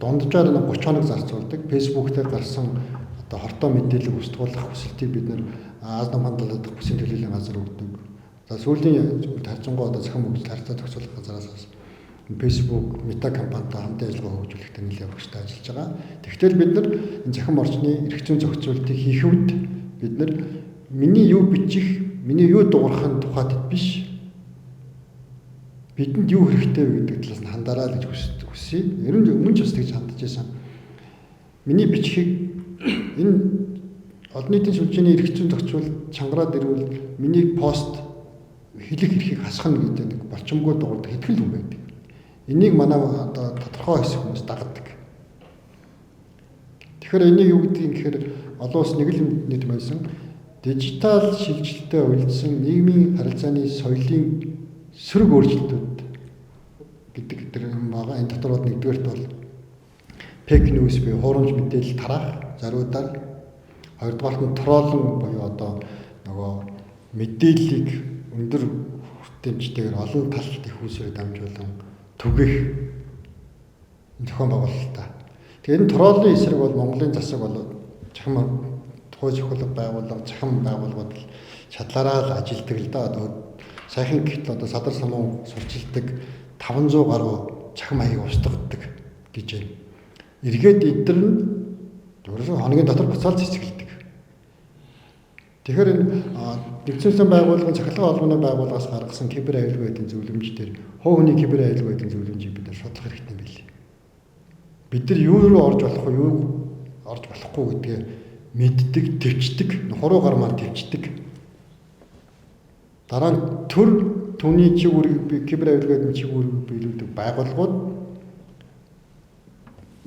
Дунджаар 30 хоног зарцуулдаг. Facebook дээр гарсан одоо хортой мэдээлэл устгуулах хүсэлтийг бид нэр Аазам хандлагын бүсийн төлөөллийн газар өгдөг. За сүүлийн зүйл харьцангуй одоо захим хөгжил харьцаа зохицуулах газараас Facebook, Meta компанитай хамтан ажиллагаа хөгжүүлэхдээ нэлээд багштай ажиллаж байгаа. Тэгвэл бид нар энэ захим орчны эрх зүйн зохицуултыг хийх үед бид нар миний юу бичих, миний юу дуурахын тухайд биш. Бидэнд юу хэрэгтэй вэ гэдэг талаас нь хандаарай гэж хүсье. Ер нь өмнө ч бас тэгж хандж байсан. Миний бичихийг энэ олон нийтийн сүлжээний эрх зүйн зохицуулалт чангараад ирвэл миний пост хэлэх эрхийг хасгах гэдэг нэг болчмгүй дуурдаг хэтгэл юм байдаг. Энийг манай одоо тодорхой хэсэг хүмүүс дагдаг. Тэгэхээр энийг юу гэдгийг гэхээр олон улс нэг л нийт байсан дижитал шилжилттэй үйлдсэн нийгмийн харилцааны соёлын сөрөг өөрчлөлтүүд гэдэг тэр юм байгаа. Энэ дотород нэгдүгээрт бол фейк ньюс буюу хуурамч мэдээлэл тараах зориудаар, хоёрдугаарт нь троллинг буюу одоо нөгөө мэдээллийг өндөр хүртээмжтэйгээр олон талт их үүсвэрийг дамжуулан түгэх зохион байгуулалтаа. Тэгээд энэ троллын эсрэг бол Монголын засаг болоод захим тухай зохиолын байгууллага, захим байгууллагууд чадлаараа л ажилдаг л да. Одоо сайхан гэтэл одоо садар самуу сурчилдаг 500 гаруй цахим маяг устгаддаг гэж байна. Эргээд эдгээр нь зөвхөн хоногийн дотор буцаал цэцгэлдэг. Тэгэхээр энэ нэгдсэн байгууллагын цахилгаан холбооны байгууллагаас гаргасан кибер аюулгүй байдлын зөвлөмж дээр хувь хүний кибер аюулгүй байдлын зөвлөмжийг бид судлах хэрэгтэй юм билээ. Бид нар юу руу орж болох вэ, юу орж болохгүй гэдгээ мэддэг, төвчдөг, хуруу гармаар төвчдөг. Дараа нь түүний чиг үүрэг кибер аюулгүй байдлын чиг үүрэг биелүүлдэг байгууллагууд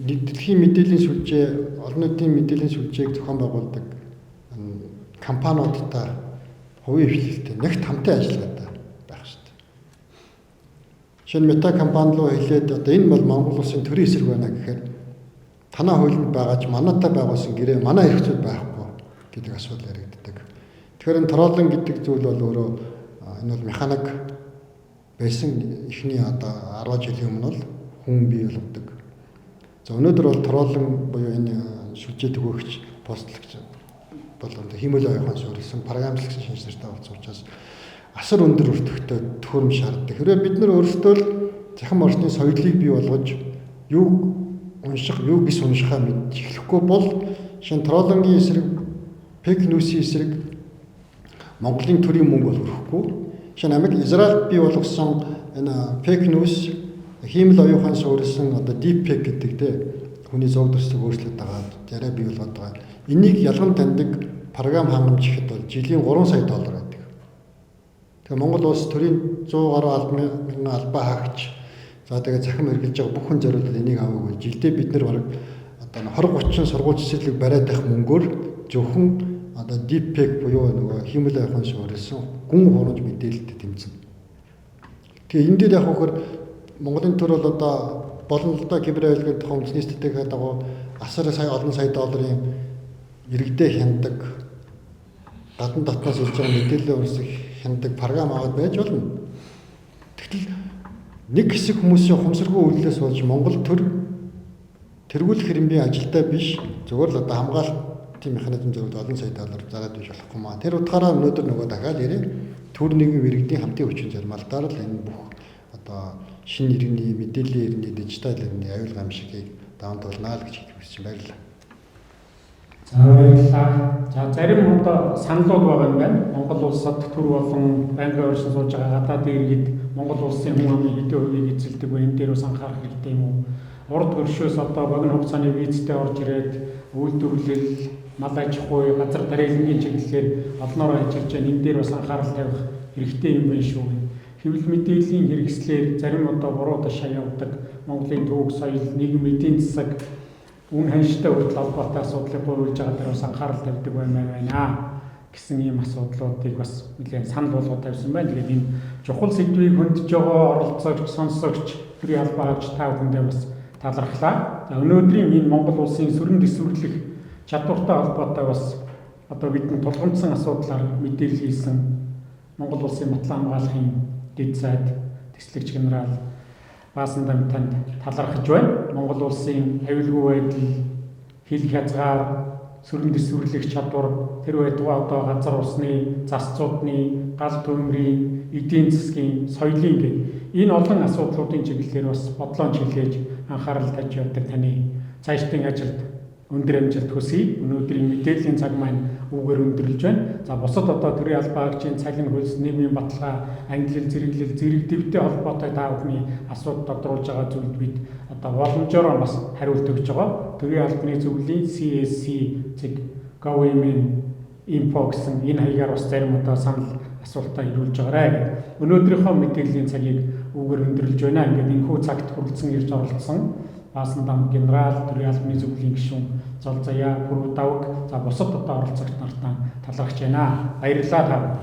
дэлхийн мэдээллийн сүлжээ, олон нийтийн мэдээллийн сүлжээг зохион байгуулдаг компаниудтай хувийн хвшилтэй нэгт хамтын ажиллагаатай байх хэрэгтэй. Шинэ мета компани руу хэлээд одоо энэ бол Монгол улсын төрийн эсрэг байна гэхээр танаа хуулинд байгаа ч манайтай байгуулсан гэрээ манай хэрэгцүүд байхгүй гэдэг асуудал яригддаг. Тэгэхээр энэ троллинг гэдэг зүйл бол өөрөө энэ бол механик байсан эхний одоо 10 жилийн өмнө л хүн бий болгодог. За өнөөдөр бол троллинг буюу энэ сүлжээ төгөөгч постлагч болон хиймэл оюухан суурилсан програмчлагдсан шинжилгээтэй болсон учраас асар өндөр өртөгтэй төхөөрөмж шаарддаг. Хэрвээ бид нар өөрсдөө л захин орчны соёлыг бий болгож юу унших, юу гис уншихаа мэдж эхлэхгүй бол шинэ троллингийн эсрэг, фейк ньюсийн эсрэг Монголын төрийн мөнгө бол өрөхгүй. Шинэ Америк, Израиль бий болгосон энэ фейк ньюс хиймэл оюухан суурилсан одоо deepfake гэдэг те хүний зов төслийг өөрчлөлт байгаа яриа бий болгоод байгаа. Энийг ялган таньдаг програм хангамж ихэд бол жилийн $3 сая байдаг. Тэгээ Монгол улс төрийн 100 гаруй мянган албаа хаагч за тэгээ захим хэрэгжилж байгаа бүх хүн зориулаад энийг аваагүй. Жилдээ бид нар бараг одоо 20-30 сургууль цэцэрлэг бариад байх мөнгөөр зөвхөн одоо deepfake буюу нөгөө хиймэл оюухан суурилсан гүн хурамж мэдээлэлд тэмцэнэ. Тэгээ энэ дээр яг хөөр Монголын төр бол одоо болно л доо кибер аюулгүй тухайн үндэсний стратеги дагуу асар сая олон сая долларын иргэдээ хяндаг гадна дотноос ирж байгаа мэдээлэл өрсөх хяндаг програм аваад байж болно. Тэгтэл нэг хэсэг хүмүүсийн хумсаргүй үйлдэлээс болж Монгол төр тэргүүлэх хэрэмбийн ажилтай биш зөвхөн л одоо хамгаалтын механизм зөвлөд олон сая доллар зараад биш болохгүй маа. Тэр утгаараа өнөөдөр нөгөө дахиад ярив төр нэгэн иргэдийн хамтын хүчин зармалдаар л энэ бүх одоо шинэ иргэний мэдээллийн иргэний дижитал иргэний аюулгүй амшигыг даван туулнаа л гэж хэлж байна. За баярлалаа. За зарим одоо саналууд байгаа юм байна. Монгол улсад төр болон байнгын оршин сууж байгаа гадаад иргэд Монгол улсын хүн амын хэдэн хувийг эзэлдэг вэ? Энэ дээр бас анхаарах хэрэгтэй юм уу? Урд хөршөөс одоо богино хугацааны визтэй орж ирээд үйлдвэрлэл, мал аж ахуй, газар дарааллын чиглэлээр олноороо ажиллаж байгаа. Энэ дээр бас анхаарал тавих хэрэгтэй юм байна шүү. Хэвлэл мэдээллийн хэрэгслээр зарим одоо буруу ташаа явдаг Монголын төвөг соёл, нийгэм эдийн засаг үн ханштай хүртэл холбоотой асуудлыг гуйж байгаа дээр бас анхаарал тавьдаг байна гэсэн ийм асуудлуудыг бас нэлээд санал болгоод тавьсан байна. Тэгээд энэ чухал сэдвийг хөндөж байгаа оролцогч, сонсогч, төрийн албаагч та бүхэндээ бас талархлаа. За өнөөдрийн энэ Монгол улсын сүрэн дэвсгэрлэх чадвартай холбоотой бас одоо бидний тулгамдсан асуудлаар мэдээлэл хийсэн Монгол улсын батлан хамгаалахын дэд сайд тэслэгч генерал Баасан Дамтанд талархаж байна. Монгол улсын аюулгүй байдал, хил хязгаар, сүрэн дэвсгэрлэх чадвар, тэр байтугай одоо газар усны, засцуудны, гал төмрийн, эдийн засгийн, соёлын гэх энэ олон асуудлуудын чиглэлээр бас бодлоон чиглэж анхаарал тавьж явдаг таны цаашдын ажилд өндөр амжилт хүсье. Өнөөдрийн мэдээллийн цаг маань үүгээр өндөрлж байна. За бусад одоо төрийн албаагчийн цалин хөлс, нийгмийн баталгаа, ангилал, зэрэглэл, зэрэг дэвтэй холбоотой та бүхний асуудал тодруулж байгаа зүйлд бид одоо боломжоор бас хариулт өгж байгаа. Төрийн албаны зөвлөлийн CSC.gov.info гэсэн энэ хаягаар бас зарим одоо санал асуултаа ирүүлж байгаарай. Өнөөдрийнхөө мэдээллийн цагийг үүгээр өндөрлж байна. Ингээд энэхүү цагт хүрэлцэн ирж оролцсон Баасан Дам генерал, төрийн албаны зөвлөлийн гишүүн Зол Заяа, Пүрв Давг, за бусад одоо оролцогч нартаа талархаж байна. Баярлалаа та.